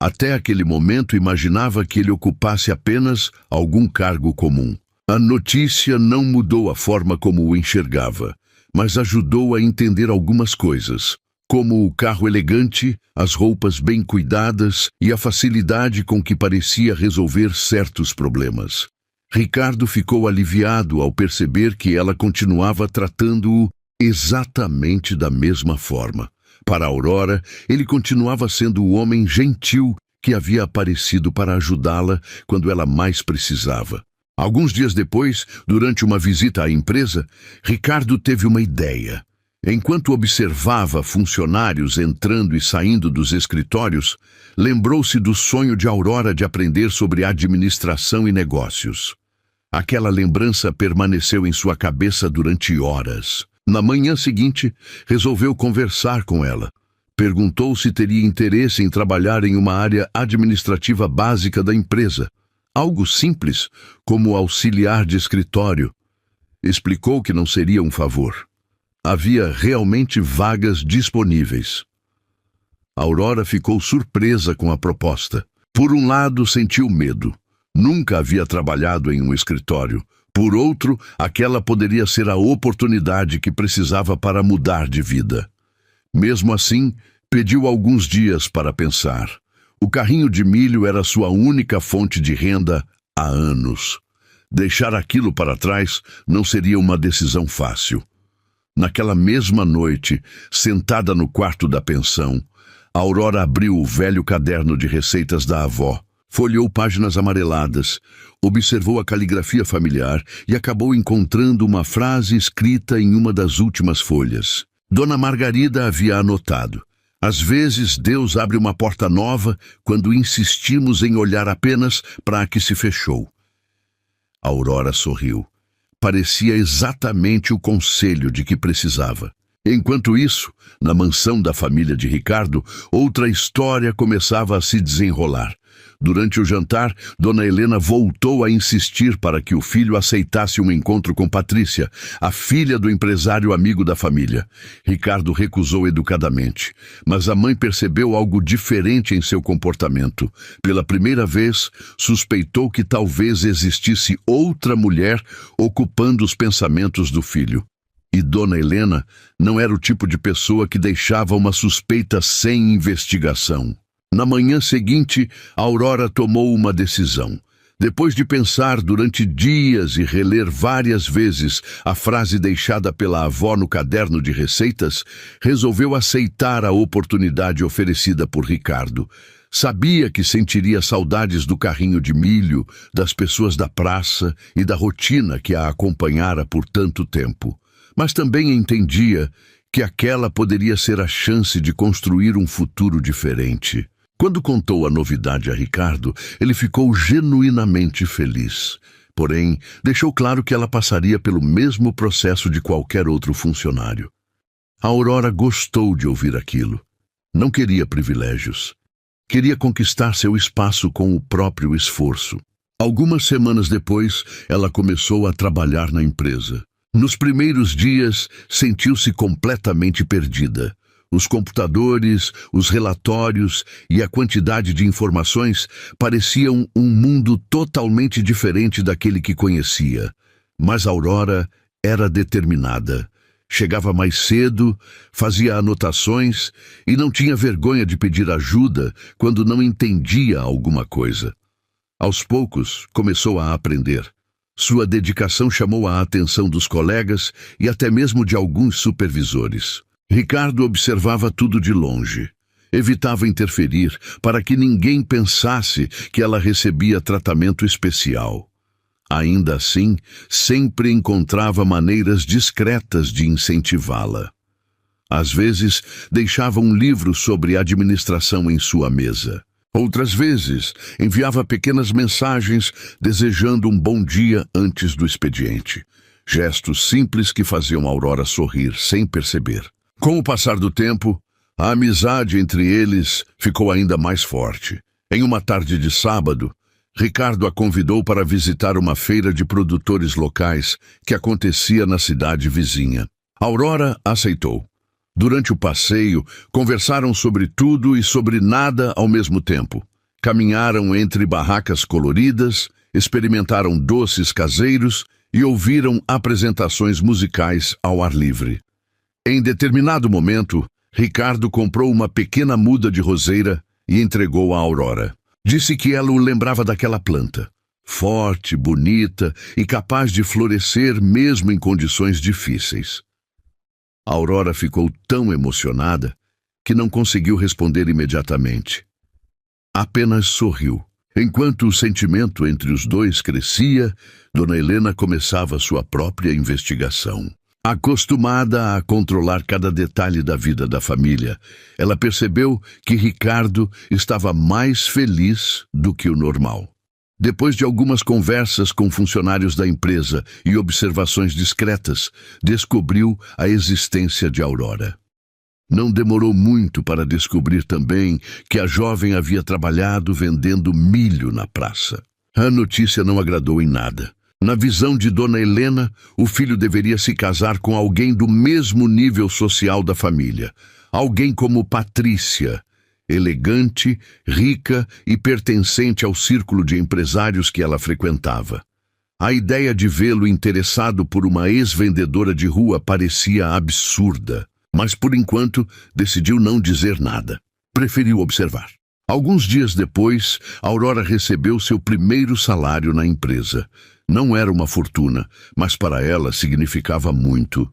S2: Até aquele momento imaginava que ele ocupasse apenas algum cargo comum. A notícia não mudou a forma como o enxergava, mas ajudou a entender algumas coisas, como o carro elegante, as roupas bem cuidadas e a facilidade com que parecia resolver certos problemas. Ricardo ficou aliviado ao perceber que ela continuava tratando-o exatamente da mesma forma. Para Aurora, ele continuava sendo o homem gentil que havia aparecido para ajudá-la quando ela mais precisava. Alguns dias depois, durante uma visita à empresa, Ricardo teve uma ideia. Enquanto observava funcionários entrando e saindo dos escritórios, lembrou-se do sonho de Aurora de aprender sobre administração e negócios. Aquela lembrança permaneceu em sua cabeça durante horas. Na manhã seguinte, resolveu conversar com ela. Perguntou se teria interesse em trabalhar em uma área administrativa básica da empresa. Algo simples, como auxiliar de escritório. Explicou que não seria um favor. Havia realmente vagas disponíveis. Aurora ficou surpresa com a proposta. Por um lado, sentiu medo. Nunca havia trabalhado em um escritório. Por outro, aquela poderia ser a oportunidade que precisava para mudar de vida. Mesmo assim, pediu alguns dias para pensar. O carrinho de milho era sua única fonte de renda há anos. Deixar aquilo para trás não seria uma decisão fácil. Naquela mesma noite, sentada no quarto da pensão, Aurora abriu o velho caderno de receitas da avó. Folheou páginas amareladas, observou a caligrafia familiar e acabou encontrando uma frase escrita em uma das últimas folhas. Dona Margarida havia anotado: "Às vezes Deus abre uma porta nova quando insistimos em olhar apenas para a que se fechou." Aurora sorriu. Parecia exatamente o conselho de que precisava. Enquanto isso, na mansão da família de Ricardo, outra história começava a se desenrolar. Durante o jantar, Dona Helena voltou a insistir para que o filho aceitasse um encontro com Patrícia, a filha do empresário amigo da família. Ricardo recusou educadamente, mas a mãe percebeu algo diferente em seu comportamento. Pela primeira vez, suspeitou que talvez existisse outra mulher ocupando os pensamentos do filho. E Dona Helena não era o tipo de pessoa que deixava uma suspeita sem investigação. Na manhã seguinte, Aurora tomou uma decisão. Depois de pensar durante dias e reler várias vezes a frase deixada pela avó no caderno de receitas, resolveu aceitar a oportunidade oferecida por Ricardo. Sabia que sentiria saudades do carrinho de milho, das pessoas da praça e da rotina que a acompanhara por tanto tempo. Mas também entendia que aquela poderia ser a chance de construir um futuro diferente. Quando contou a novidade a Ricardo, ele ficou genuinamente feliz. Porém, deixou claro que ela passaria pelo mesmo processo de qualquer outro funcionário. A Aurora gostou de ouvir aquilo. Não queria privilégios. Queria conquistar seu espaço com o próprio esforço. Algumas semanas depois, ela começou a trabalhar na empresa. Nos primeiros dias, sentiu-se completamente perdida. Os computadores, os relatórios e a quantidade de informações pareciam um mundo totalmente diferente daquele que conhecia. Mas Aurora era determinada. Chegava mais cedo, fazia anotações e não tinha vergonha de pedir ajuda quando não entendia alguma coisa. Aos poucos, começou a aprender. Sua dedicação chamou a atenção dos colegas e até mesmo de alguns supervisores. Ricardo observava tudo de longe. Evitava interferir para que ninguém pensasse que ela recebia tratamento especial. Ainda assim, sempre encontrava maneiras discretas de incentivá-la. Às vezes, deixava um livro sobre administração em sua mesa. Outras vezes, enviava pequenas mensagens desejando um bom dia antes do expediente. Gestos simples que faziam Aurora sorrir sem perceber. Com o passar do tempo, a amizade entre eles ficou ainda mais forte. Em uma tarde de sábado, Ricardo a convidou para visitar uma feira de produtores locais que acontecia na cidade vizinha. Aurora aceitou. Durante o passeio, conversaram sobre tudo e sobre nada ao mesmo tempo. Caminharam entre barracas coloridas, experimentaram doces caseiros e ouviram apresentações musicais ao ar livre. Em determinado momento, Ricardo comprou uma pequena muda de roseira e entregou a Aurora. Disse que ela o lembrava daquela planta, forte, bonita e capaz de florescer mesmo em condições difíceis. Aurora ficou tão emocionada que não conseguiu responder imediatamente. Apenas sorriu. Enquanto o sentimento entre os dois crescia, Dona Helena começava sua própria investigação. Acostumada a controlar cada detalhe da vida da família, ela percebeu que Ricardo estava mais feliz do que o normal. Depois de algumas conversas com funcionários da empresa e observações discretas, descobriu a existência de Aurora. Não demorou muito para descobrir também que a jovem havia trabalhado vendendo milho na praça. A notícia não agradou em nada. Na visão de Dona Helena, o filho deveria se casar com alguém do mesmo nível social da família. Alguém como Patrícia, elegante, rica e pertencente ao círculo de empresários que ela frequentava. A ideia de vê-lo interessado por uma ex-vendedora de rua parecia absurda, mas por enquanto decidiu não dizer nada. Preferiu observar. Alguns dias depois, Aurora recebeu seu primeiro salário na empresa. Não era uma fortuna, mas para ela significava muito.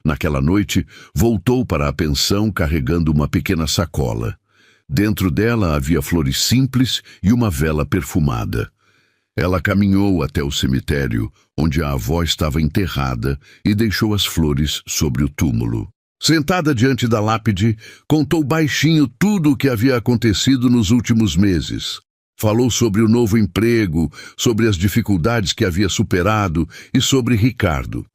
S2: Naquela noite, voltou para a pensão carregando uma pequena sacola. Dentro dela havia flores simples e uma vela perfumada. Ela caminhou até o cemitério, onde a avó estava enterrada, e deixou as flores sobre o túmulo. Sentada diante da lápide, contou baixinho tudo o que havia acontecido nos últimos meses. Falou sobre o novo emprego, sobre as dificuldades que havia superado e sobre Ricardo.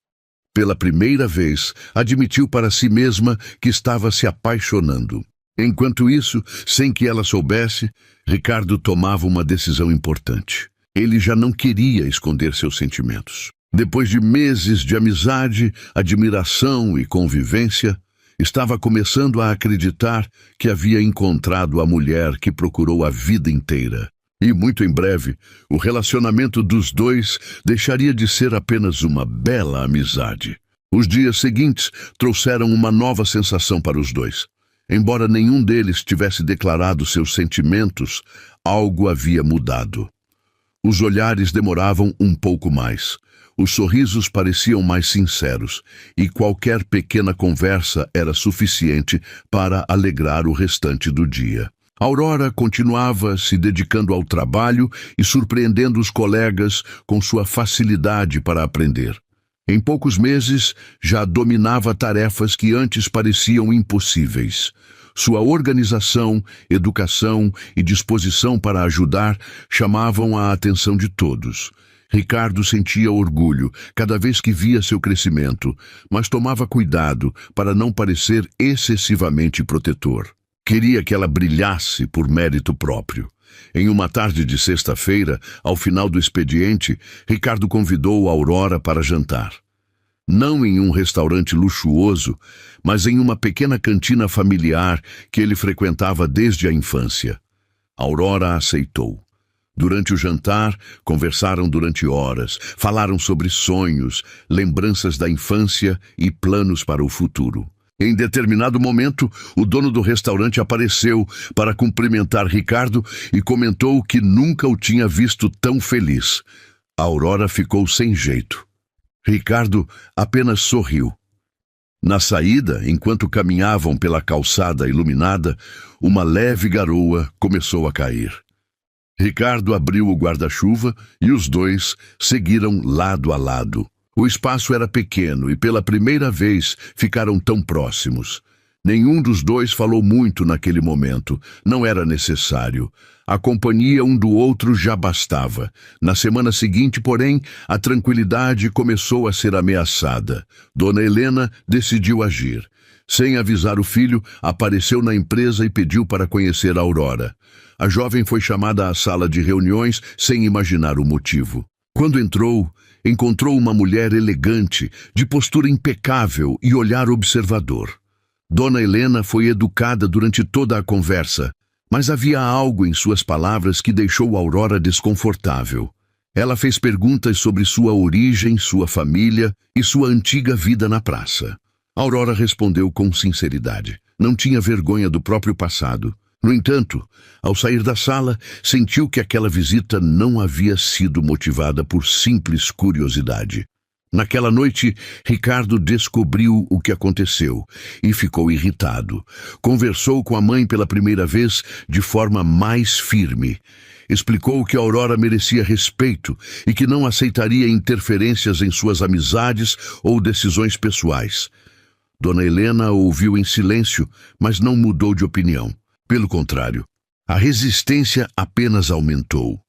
S2: Pela primeira vez, admitiu para si mesma que estava se apaixonando. Enquanto isso, sem que ela soubesse, Ricardo tomava uma decisão importante. Ele já não queria esconder seus sentimentos. Depois de meses de amizade, admiração e convivência, estava começando a acreditar que havia encontrado a mulher que procurou a vida inteira. E muito em breve, o relacionamento dos dois deixaria de ser apenas uma bela amizade. Os dias seguintes trouxeram uma nova sensação para os dois. Embora nenhum deles tivesse declarado seus sentimentos, algo havia mudado. Os olhares demoravam um pouco mais. Os sorrisos pareciam mais sinceros, e qualquer pequena conversa era suficiente para alegrar o restante do dia. Aurora continuava se dedicando ao trabalho e surpreendendo os colegas com sua facilidade para aprender. Em poucos meses, já dominava tarefas que antes pareciam impossíveis. Sua organização, educação e disposição para ajudar chamavam a atenção de todos. Ricardo sentia orgulho cada vez que via seu crescimento, mas tomava cuidado para não parecer excessivamente protetor. Queria que ela brilhasse por mérito próprio. Em uma tarde de sexta-feira, ao final do expediente, Ricardo convidou Aurora para jantar. Não em um restaurante luxuoso, mas em uma pequena cantina familiar que ele frequentava desde a infância. Aurora aceitou. Durante o jantar, conversaram durante horas, falaram sobre sonhos, lembranças da infância e planos para o futuro. Em determinado momento, o dono do restaurante apareceu para cumprimentar Ricardo e comentou que nunca o tinha visto tão feliz. Aurora ficou sem jeito. Ricardo apenas sorriu. Na saída, enquanto caminhavam pela calçada iluminada, uma leve garoa começou a cair. Ricardo abriu o guarda-chuva e os dois seguiram lado a lado. O espaço era pequeno e pela primeira vez ficaram tão próximos. Nenhum dos dois falou muito naquele momento. Não era necessário. A companhia um do outro já bastava. Na semana seguinte, porém, a tranquilidade começou a ser ameaçada. Dona Helena decidiu agir. Sem avisar o filho, apareceu na empresa e pediu para conhecer Aurora. A jovem foi chamada à sala de reuniões sem imaginar o motivo. Quando entrou, encontrou uma mulher elegante, de postura impecável e olhar observador. Dona Helena foi educada durante toda a conversa, mas havia algo em suas palavras que deixou Aurora desconfortável. Ela fez perguntas sobre sua origem, sua família e sua antiga vida na praça. Aurora respondeu com sinceridade. Não tinha vergonha do próprio passado. No entanto, ao sair da sala, sentiu que aquela visita não havia sido motivada por simples curiosidade. Naquela noite, Ricardo descobriu o que aconteceu e ficou irritado. Conversou com a mãe pela primeira vez de forma mais firme. Explicou que Aurora merecia respeito e que não aceitaria interferências em suas amizades ou decisões pessoais. Dona Helena ouviu em silêncio, mas não mudou de opinião. Pelo contrário, a resistência apenas aumentou.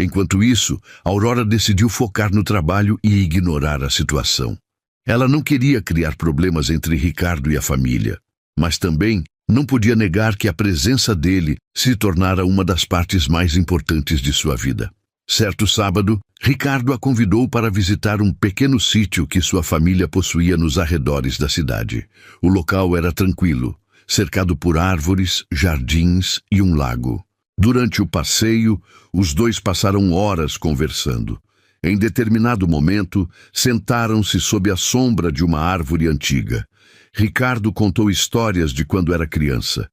S2: Enquanto isso, Aurora decidiu focar no trabalho e ignorar a situação. Ela não queria criar problemas entre Ricardo e a família, mas também não podia negar que a presença dele se tornara uma das partes mais importantes de sua vida. Certo sábado, Ricardo a convidou para visitar um pequeno sítio que sua família possuía nos arredores da cidade. O local era tranquilo, cercado por árvores, jardins e um lago. Durante o passeio, os dois passaram horas conversando. Em determinado momento, sentaram-se sob a sombra de uma árvore antiga. Ricardo contou histórias de quando era criança.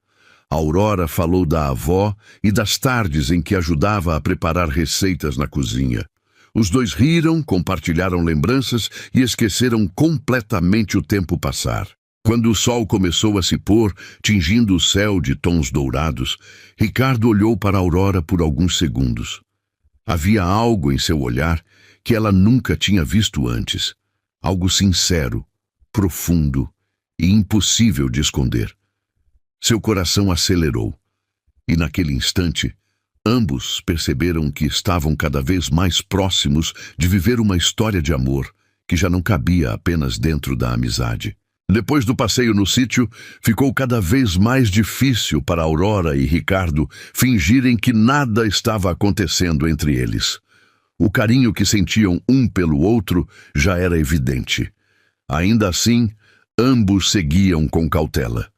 S2: Aurora falou da avó e das tardes em que ajudava a preparar receitas na cozinha. Os dois riram, compartilharam lembranças e esqueceram completamente o tempo passar. Quando o sol começou a se pôr, tingindo o céu de tons dourados, Ricardo olhou para Aurora por alguns segundos. Havia algo em seu olhar que ela nunca tinha visto antes. Algo sincero, profundo e impossível de esconder. Seu coração acelerou, e naquele instante, ambos perceberam que estavam cada vez mais próximos de viver uma história de amor que já não cabia apenas dentro da amizade. Depois do passeio no sítio, ficou cada vez mais difícil para Aurora e Ricardo fingirem que nada estava acontecendo entre eles. O carinho que sentiam um pelo outro já era evidente. Ainda assim, ambos seguiam com cautela.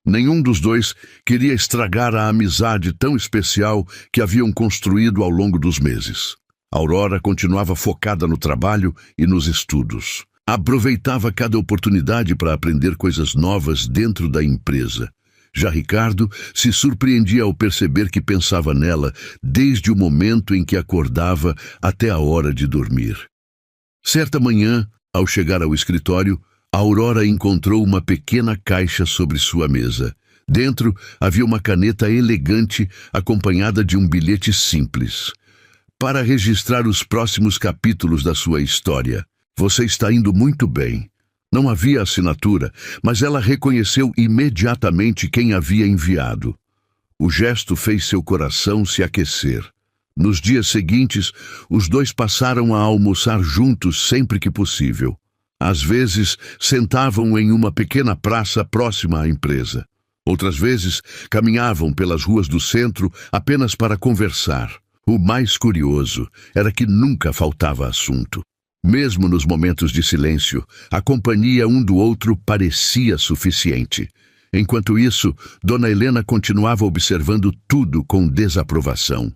S2: Nenhum dos dois queria estragar a amizade tão especial que haviam construído ao longo dos meses. Aurora continuava focada no trabalho e nos estudos. Aproveitava cada oportunidade para aprender coisas novas dentro da empresa. Já Ricardo se surpreendia ao perceber que pensava nela desde o momento em que acordava até a hora de dormir. Certa manhã, ao chegar ao escritório, Aurora encontrou uma pequena caixa sobre sua mesa. Dentro havia uma caneta elegante acompanhada de um bilhete simples. Para registrar os próximos capítulos da sua história. Você está indo muito bem. Não havia assinatura, mas ela reconheceu imediatamente quem havia enviado. O gesto fez seu coração se aquecer. Nos dias seguintes, os dois passaram a almoçar juntos sempre que possível. Às vezes, sentavam em uma pequena praça próxima à empresa. Outras vezes, caminhavam pelas ruas do centro apenas para conversar. O mais curioso era que nunca faltava assunto. Mesmo nos momentos de silêncio, a companhia um do outro parecia suficiente. Enquanto isso, Dona Helena continuava observando tudo com desaprovação.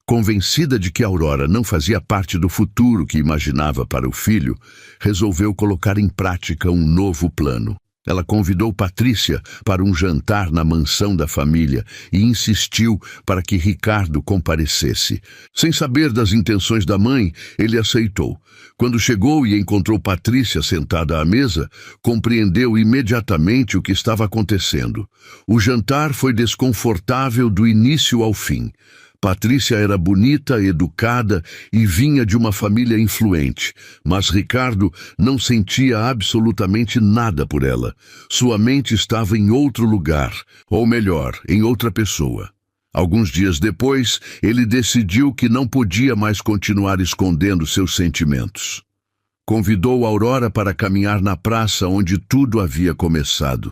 S2: Convencida de que Aurora não fazia parte do futuro que imaginava para o filho, resolveu colocar em prática um novo plano. Ela convidou Patrícia para um jantar na mansão da família e insistiu para que Ricardo comparecesse. Sem saber das intenções da mãe, ele aceitou. Quando chegou e encontrou Patrícia sentada à mesa, compreendeu imediatamente o que estava acontecendo. O jantar foi desconfortável do início ao fim. Patrícia era bonita, educada e vinha de uma família influente, mas Ricardo não sentia absolutamente nada por ela. Sua mente estava em outro lugar, ou melhor, em outra pessoa. Alguns dias depois, ele decidiu que não podia mais continuar escondendo seus sentimentos. Convidou Aurora para caminhar na praça onde tudo havia começado.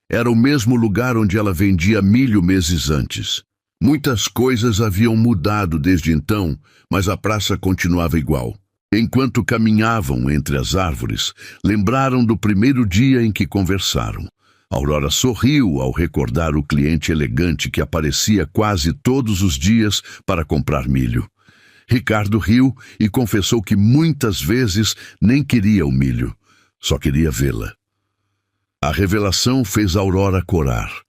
S2: Era o mesmo lugar onde ela vendia milho meses antes. Muitas coisas haviam mudado desde então, mas a praça continuava igual. Enquanto caminhavam entre as árvores, lembraram do primeiro dia em que conversaram. Aurora sorriu ao recordar o cliente elegante que aparecia quase todos os dias para comprar milho. Ricardo riu e confessou que muitas vezes nem queria o milho, só queria vê-la. A revelação fez Aurora corar.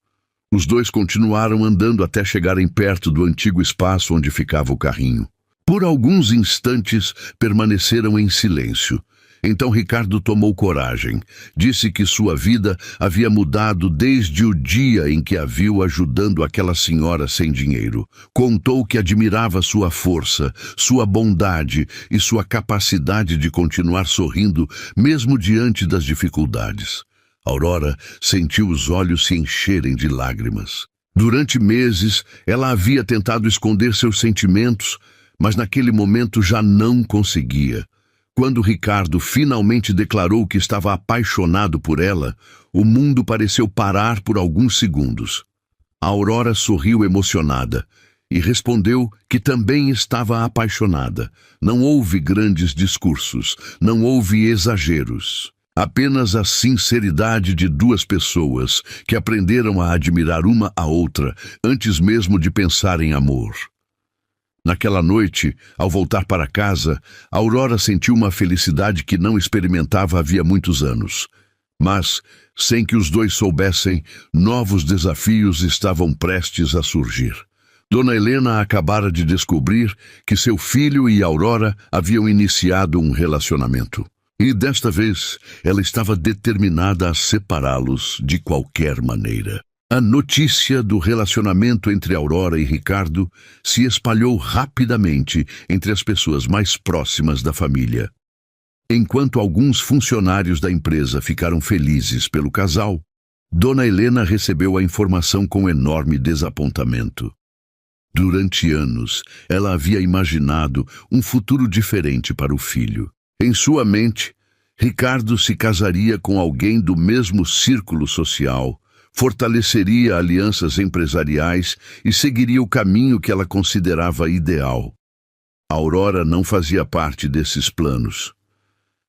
S2: Os dois continuaram andando até chegarem perto do antigo espaço onde ficava o carrinho. Por alguns instantes, permaneceram em silêncio. Então Ricardo tomou coragem. Disse que sua vida havia mudado desde o dia em que a viu ajudando aquela senhora sem dinheiro. Contou que admirava sua força, sua bondade e sua capacidade de continuar sorrindo mesmo diante das dificuldades. Aurora sentiu os olhos se encherem de lágrimas. Durante meses, ela havia tentado esconder seus sentimentos, mas naquele momento já não conseguia. Quando Ricardo finalmente declarou que estava apaixonado por ela, o mundo pareceu parar por alguns segundos. A Aurora sorriu emocionada e respondeu que também estava apaixonada. Não houve grandes discursos, não houve exageros. Apenas a sinceridade de duas pessoas que aprenderam a admirar uma a outra antes mesmo de pensar em amor. Naquela noite, ao voltar para casa, Aurora sentiu uma felicidade que não experimentava havia muitos anos. Mas, sem que os dois soubessem, novos desafios estavam prestes a surgir. Dona Helena acabara de descobrir que seu filho e Aurora haviam iniciado um relacionamento. E desta vez, ela estava determinada a separá-los de qualquer maneira. A notícia do relacionamento entre Aurora e Ricardo se espalhou rapidamente entre as pessoas mais próximas da família. Enquanto alguns funcionários da empresa ficaram felizes pelo casal, Dona Helena recebeu a informação com enorme desapontamento. Durante anos, ela havia imaginado um futuro diferente para o filho. Em sua mente, Ricardo se casaria com alguém do mesmo círculo social, fortaleceria alianças empresariais e seguiria o caminho que ela considerava ideal. Aurora não fazia parte desses planos.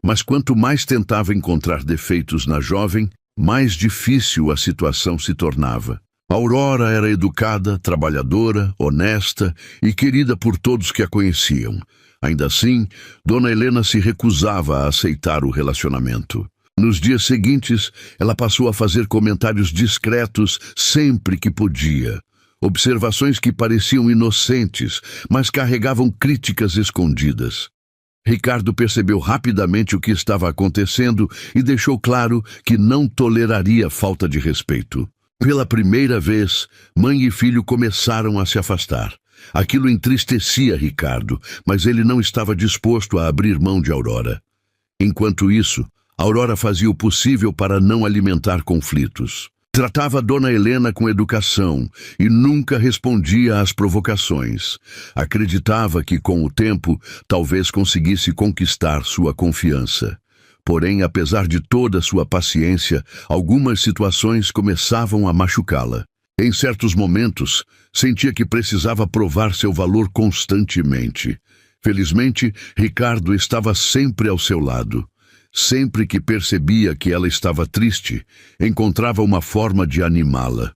S2: Mas quanto mais tentava encontrar defeitos na jovem, mais difícil a situação se tornava. Aurora era educada, trabalhadora, honesta e querida por todos que a conheciam. Ainda assim, Dona Helena se recusava a aceitar o relacionamento. Nos dias seguintes, ela passou a fazer comentários discretos sempre que podia. Observações que pareciam inocentes, mas carregavam críticas escondidas. Ricardo percebeu rapidamente o que estava acontecendo e deixou claro que não toleraria falta de respeito. Pela primeira vez, mãe e filho começaram a se afastar. Aquilo entristecia Ricardo, mas ele não estava disposto a abrir mão de Aurora. Enquanto isso, Aurora fazia o possível para não alimentar conflitos. Tratava Dona Helena com educação e nunca respondia às provocações. Acreditava que, com o tempo, talvez conseguisse conquistar sua confiança. Porém, apesar de toda sua paciência, algumas situações começavam a machucá-la. Em certos momentos, sentia que precisava provar seu valor constantemente. Felizmente, Ricardo estava sempre ao seu lado. Sempre que percebia que ela estava triste, encontrava uma forma de animá-la.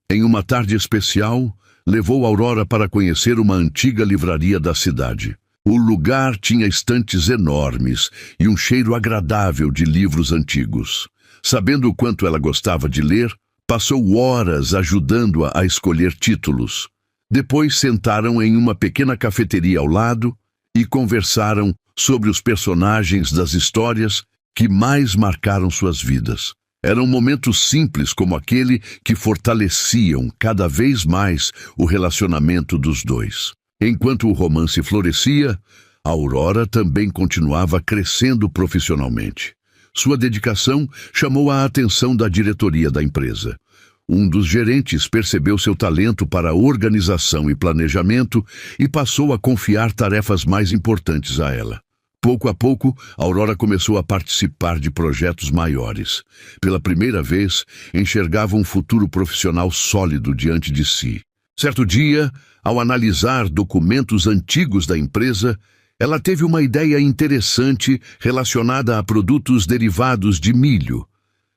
S2: Em uma tarde especial, levou Aurora para conhecer uma antiga livraria da cidade. O lugar tinha estantes enormes e um cheiro agradável de livros antigos. Sabendo o quanto ela gostava de ler, passou horas ajudando-a a escolher títulos. Depois sentaram em uma pequena cafeteria ao lado e conversaram sobre os personagens das histórias que mais marcaram suas vidas. Eram momentos simples como aquele que fortaleciam cada vez mais o relacionamento dos dois. Enquanto o romance florescia, a Aurora também continuava crescendo profissionalmente. Sua dedicação chamou a atenção da diretoria da empresa. Um dos gerentes percebeu seu talento para organização e planejamento e passou a confiar tarefas mais importantes a ela. Pouco a pouco, Aurora começou a participar de projetos maiores. Pela primeira vez, enxergava um futuro profissional sólido diante de si. Certo dia, ao analisar documentos antigos da empresa, ela teve uma ideia interessante relacionada a produtos derivados de milho.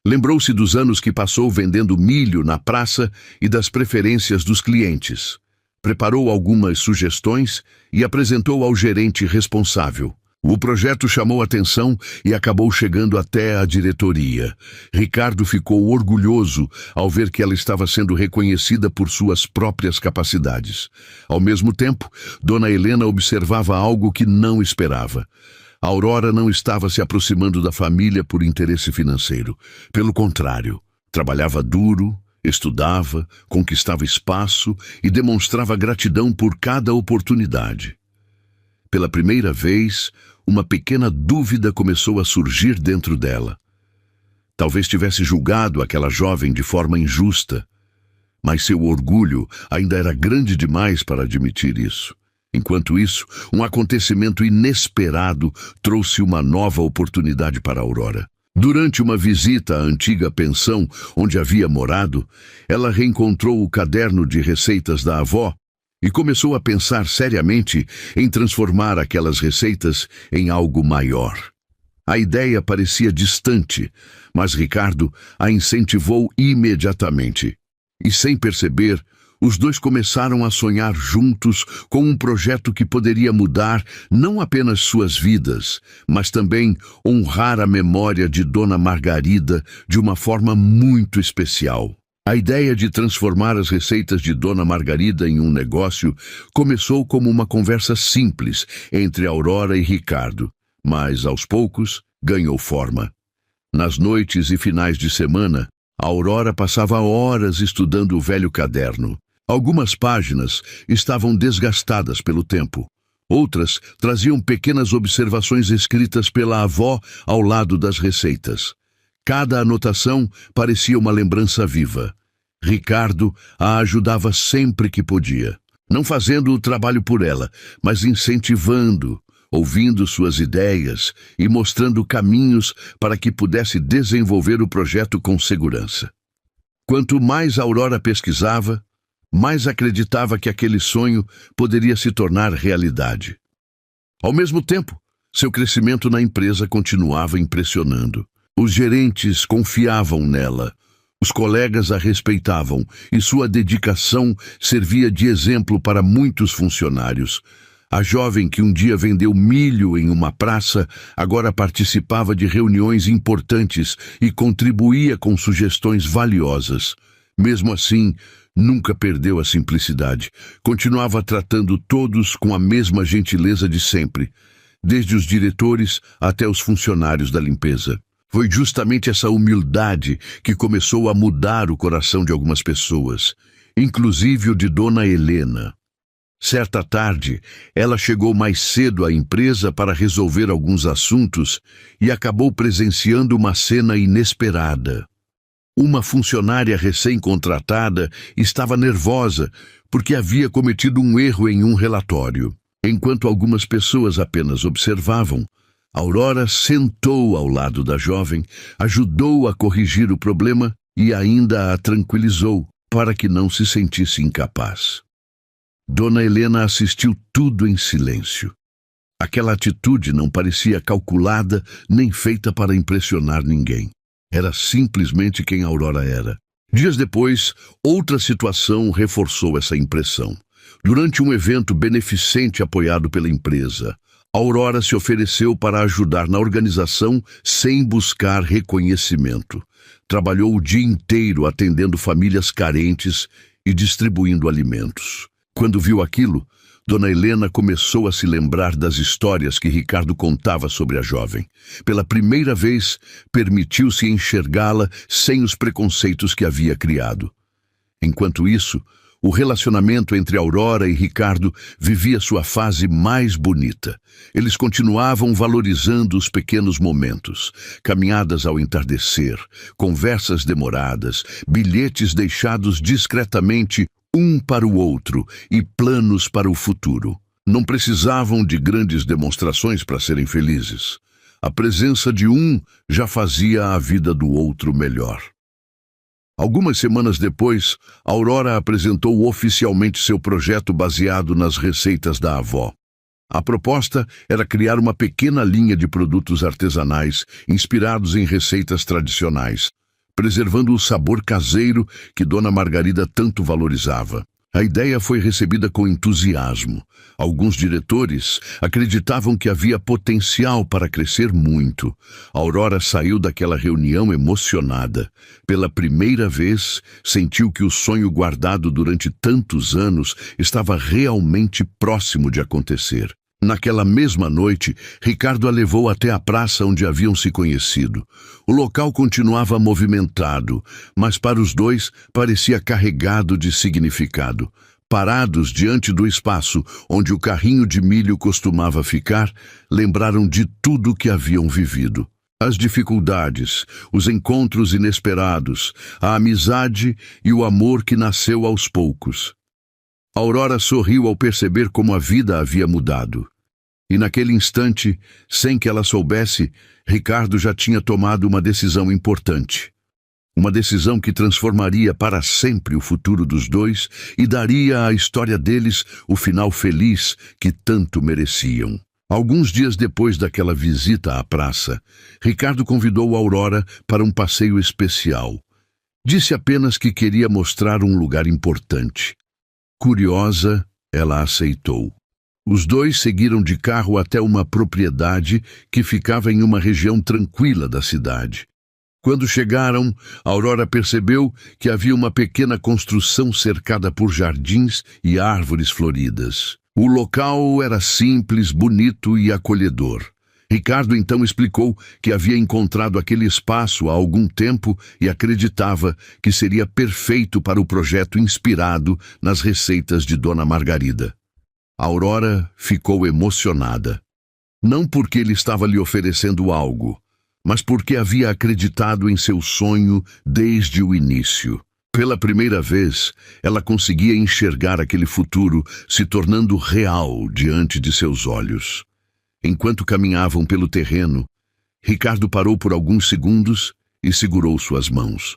S2: Lembrou-se dos anos que passou vendendo milho na praça e das preferências dos clientes. Preparou algumas sugestões e apresentou ao gerente responsável. O projeto chamou atenção e acabou chegando até a diretoria. Ricardo ficou orgulhoso ao ver que ela estava sendo reconhecida por suas próprias capacidades. Ao mesmo tempo, Dona Helena observava algo que não esperava. A Aurora não estava se aproximando da família por interesse financeiro. Pelo contrário, trabalhava duro, estudava, conquistava espaço e demonstrava gratidão por cada oportunidade. Pela primeira vez, uma pequena dúvida começou a surgir dentro dela. Talvez tivesse julgado aquela jovem de forma injusta, mas seu orgulho ainda era grande demais para admitir isso. Enquanto isso, um acontecimento inesperado trouxe uma nova oportunidade para Aurora. Durante uma visita à antiga pensão onde havia morado, ela reencontrou o caderno de receitas da avó e começou a pensar seriamente em transformar aquelas receitas em algo maior. A ideia parecia distante, mas Ricardo a incentivou imediatamente. E sem perceber, os dois começaram a sonhar juntos com um projeto que poderia mudar não apenas suas vidas, mas também honrar a memória de Dona Margarida de uma forma muito especial. A ideia de transformar as receitas de Dona Margarida em um negócio começou como uma conversa simples entre Aurora e Ricardo, mas, aos poucos, ganhou forma. Nas noites e finais de semana, a Aurora passava horas estudando o velho caderno. Algumas páginas estavam desgastadas pelo tempo. Outras traziam pequenas observações escritas pela avó ao lado das receitas. Cada anotação parecia uma lembrança viva. Ricardo a ajudava sempre que podia, não fazendo o trabalho por ela, mas incentivando, ouvindo suas ideias e mostrando caminhos para que pudesse desenvolver o projeto com segurança. Quanto mais Aurora pesquisava, mais acreditava que aquele sonho poderia se tornar realidade. Ao mesmo tempo, seu crescimento na empresa continuava impressionando. Os gerentes confiavam nela, os colegas a respeitavam e sua dedicação servia de exemplo para muitos funcionários. A jovem que um dia vendeu milho em uma praça agora participava de reuniões importantes e contribuía com sugestões valiosas. Mesmo assim, nunca perdeu a simplicidade. Continuava tratando todos com a mesma gentileza de sempre, desde os diretores até os funcionários da limpeza. Foi justamente essa humildade que começou a mudar o coração de algumas pessoas, inclusive o de Dona Helena. Certa tarde, ela chegou mais cedo à empresa para resolver alguns assuntos e acabou presenciando uma cena inesperada. Uma funcionária recém-contratada estava nervosa porque havia cometido um erro em um relatório. Enquanto algumas pessoas apenas observavam, Aurora sentou ao lado da jovem, ajudou a corrigir o problema e ainda a tranquilizou para que não se sentisse incapaz. Dona Helena assistiu tudo em silêncio. Aquela atitude não parecia calculada nem feita para impressionar ninguém. Era simplesmente quem Aurora era. Dias depois, outra situação reforçou essa impressão. Durante um evento beneficente apoiado pela empresa, Aurora se ofereceu para ajudar na organização sem buscar reconhecimento. Trabalhou o dia inteiro atendendo famílias carentes e distribuindo alimentos. Quando viu aquilo, Dona Helena começou a se lembrar das histórias que Ricardo contava sobre a jovem. Pela primeira vez, permitiu-se enxergá-la sem os preconceitos que havia criado. Enquanto isso, o relacionamento entre Aurora e Ricardo vivia sua fase mais bonita. Eles continuavam valorizando os pequenos momentos, caminhadas ao entardecer, conversas demoradas, bilhetes deixados discretamente um para o outro e planos para o futuro. Não precisavam de grandes demonstrações para serem felizes. A presença de um já fazia a vida do outro melhor. Algumas semanas depois, Aurora apresentou oficialmente seu projeto baseado nas receitas da avó. A proposta era criar uma pequena linha de produtos artesanais inspirados em receitas tradicionais, preservando o sabor caseiro que Dona Margarida tanto valorizava. A ideia foi recebida com entusiasmo. Alguns diretores acreditavam que havia potencial para crescer muito. Aurora saiu daquela reunião emocionada. Pela primeira vez, sentiu que o sonho guardado durante tantos anos estava realmente próximo de acontecer. Naquela mesma noite, Ricardo a levou até a praça onde haviam se conhecido. O local continuava movimentado, mas para os dois parecia carregado de significado. Parados diante do espaço onde o carrinho de milho costumava ficar, lembraram de tudo que haviam vivido. As dificuldades, os encontros inesperados, a amizade e o amor que nasceu aos poucos. Aurora sorriu ao perceber como a vida havia mudado. E naquele instante, sem que ela soubesse, Ricardo já tinha tomado uma decisão importante. Uma decisão que transformaria para sempre o futuro dos dois e daria à história deles o final feliz que tanto mereciam. Alguns dias depois daquela visita à praça, Ricardo convidou Aurora para um passeio especial. Disse apenas que queria mostrar um lugar importante. Curiosa, ela aceitou. Os dois seguiram de carro até uma propriedade que ficava em uma região tranquila da cidade. Quando chegaram, Aurora percebeu que havia uma pequena construção cercada por jardins e árvores floridas. O local era simples, bonito e acolhedor. Ricardo então explicou que havia encontrado aquele espaço há algum tempo e acreditava que seria perfeito para o projeto inspirado nas receitas de Dona Margarida. Aurora ficou emocionada. Não porque ele estava lhe oferecendo algo, mas porque havia acreditado em seu sonho desde o início. Pela primeira vez, ela conseguia enxergar aquele futuro se tornando real diante de seus olhos. Enquanto caminhavam pelo terreno, Ricardo parou por alguns segundos e segurou suas mãos.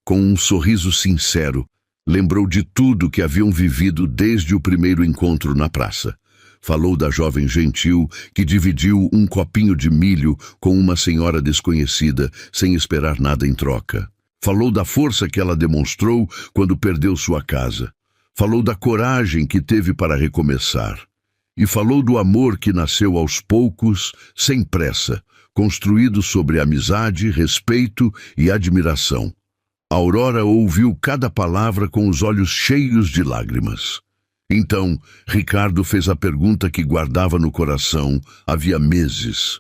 S2: Com um sorriso sincero, lembrou de tudo que haviam vivido desde o primeiro encontro na praça. Falou da jovem gentil que dividiu um copinho de milho com uma senhora desconhecida sem esperar nada em troca. Falou da força que ela demonstrou quando perdeu sua casa. Falou da coragem que teve para recomeçar. E falou do amor que nasceu aos poucos, sem pressa, construído sobre amizade, respeito e admiração. Aurora ouviu cada palavra com os olhos cheios de lágrimas. Então, Ricardo fez a pergunta que guardava no coração havia meses.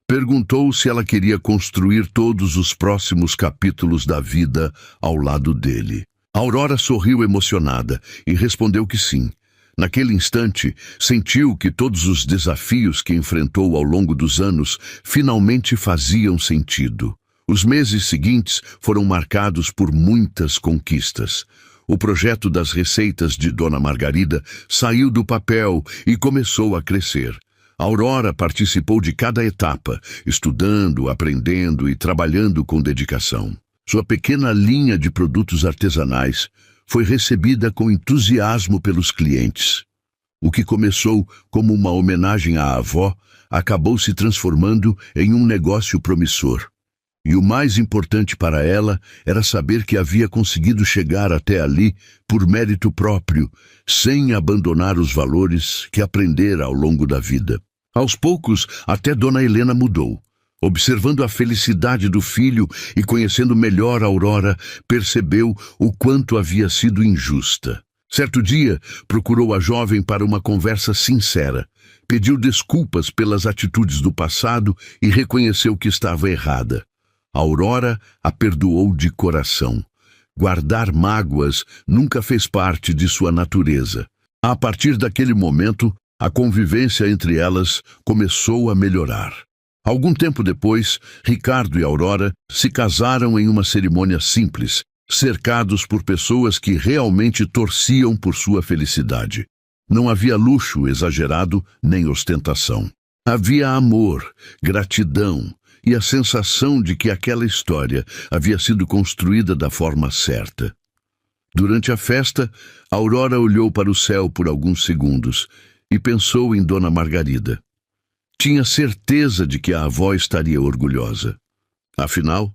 S2: Perguntou se ela queria construir todos os próximos capítulos da vida ao lado dele. Aurora sorriu emocionada e respondeu que sim. Naquele instante, sentiu que todos os desafios que enfrentou ao longo dos anos finalmente faziam sentido. Os meses seguintes foram marcados por muitas conquistas. O projeto das receitas de Dona Margarida saiu do papel e começou a crescer. Aurora participou de cada etapa, estudando, aprendendo e trabalhando com dedicação. Sua pequena linha de produtos artesanais foi recebida com entusiasmo pelos clientes. O que começou como uma homenagem à avó acabou se transformando em um negócio promissor. E o mais importante para ela era saber que havia conseguido chegar até ali por mérito próprio, sem abandonar os valores que aprendera ao longo da vida. Aos poucos, até Dona Helena mudou. Observando a felicidade do filho e conhecendo melhor Aurora, percebeu o quanto havia sido injusta. Certo dia, procurou a jovem para uma conversa sincera. Pediu desculpas pelas atitudes do passado e reconheceu que estava errada. Aurora a perdoou de coração. Guardar mágoas nunca fez parte de sua natureza. A partir daquele momento, a convivência entre elas começou a melhorar. Algum tempo depois, Ricardo e Aurora se casaram em uma cerimônia simples, cercados por pessoas que realmente torciam por sua felicidade. Não havia luxo exagerado nem ostentação. Havia amor, gratidão e a sensação de que aquela história havia sido construída da forma certa. Durante a festa, Aurora olhou para o céu por alguns segundos e pensou em Dona Margarida. Tinha certeza de que a avó estaria orgulhosa. Afinal,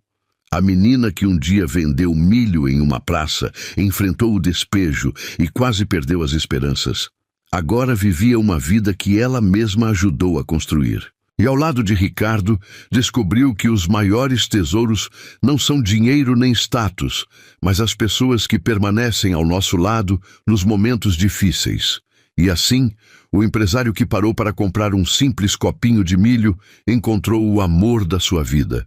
S2: a menina que um dia vendeu milho em uma praça, enfrentou o despejo e quase perdeu as esperanças. Agora vivia uma vida que ela mesma ajudou a construir. E ao lado de Ricardo, descobriu que os maiores tesouros não são dinheiro nem status, mas as pessoas que permanecem ao nosso lado nos momentos difíceis. E assim, o empresário que parou para comprar um simples copinho de milho encontrou o amor da sua vida.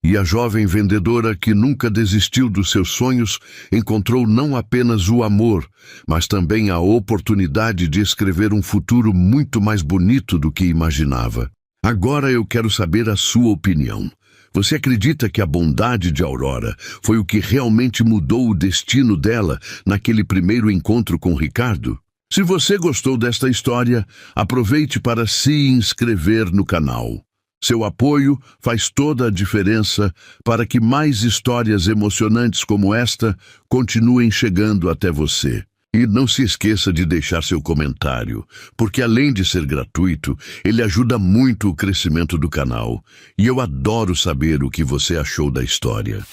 S2: E a jovem vendedora que nunca desistiu dos seus sonhos encontrou não apenas o amor, mas também a oportunidade de escrever um futuro muito mais bonito do que imaginava. Agora eu quero saber a sua opinião. Você acredita que a bondade de Aurora foi o que realmente mudou o destino dela naquele primeiro encontro com Ricardo? Se você gostou desta história, aproveite para se inscrever no canal. Seu apoio faz toda a diferença para que mais histórias emocionantes como esta continuem chegando até você. E não se esqueça de deixar seu comentário, porque além de ser gratuito, ele ajuda muito o crescimento do canal. E eu adoro saber o que você achou da história.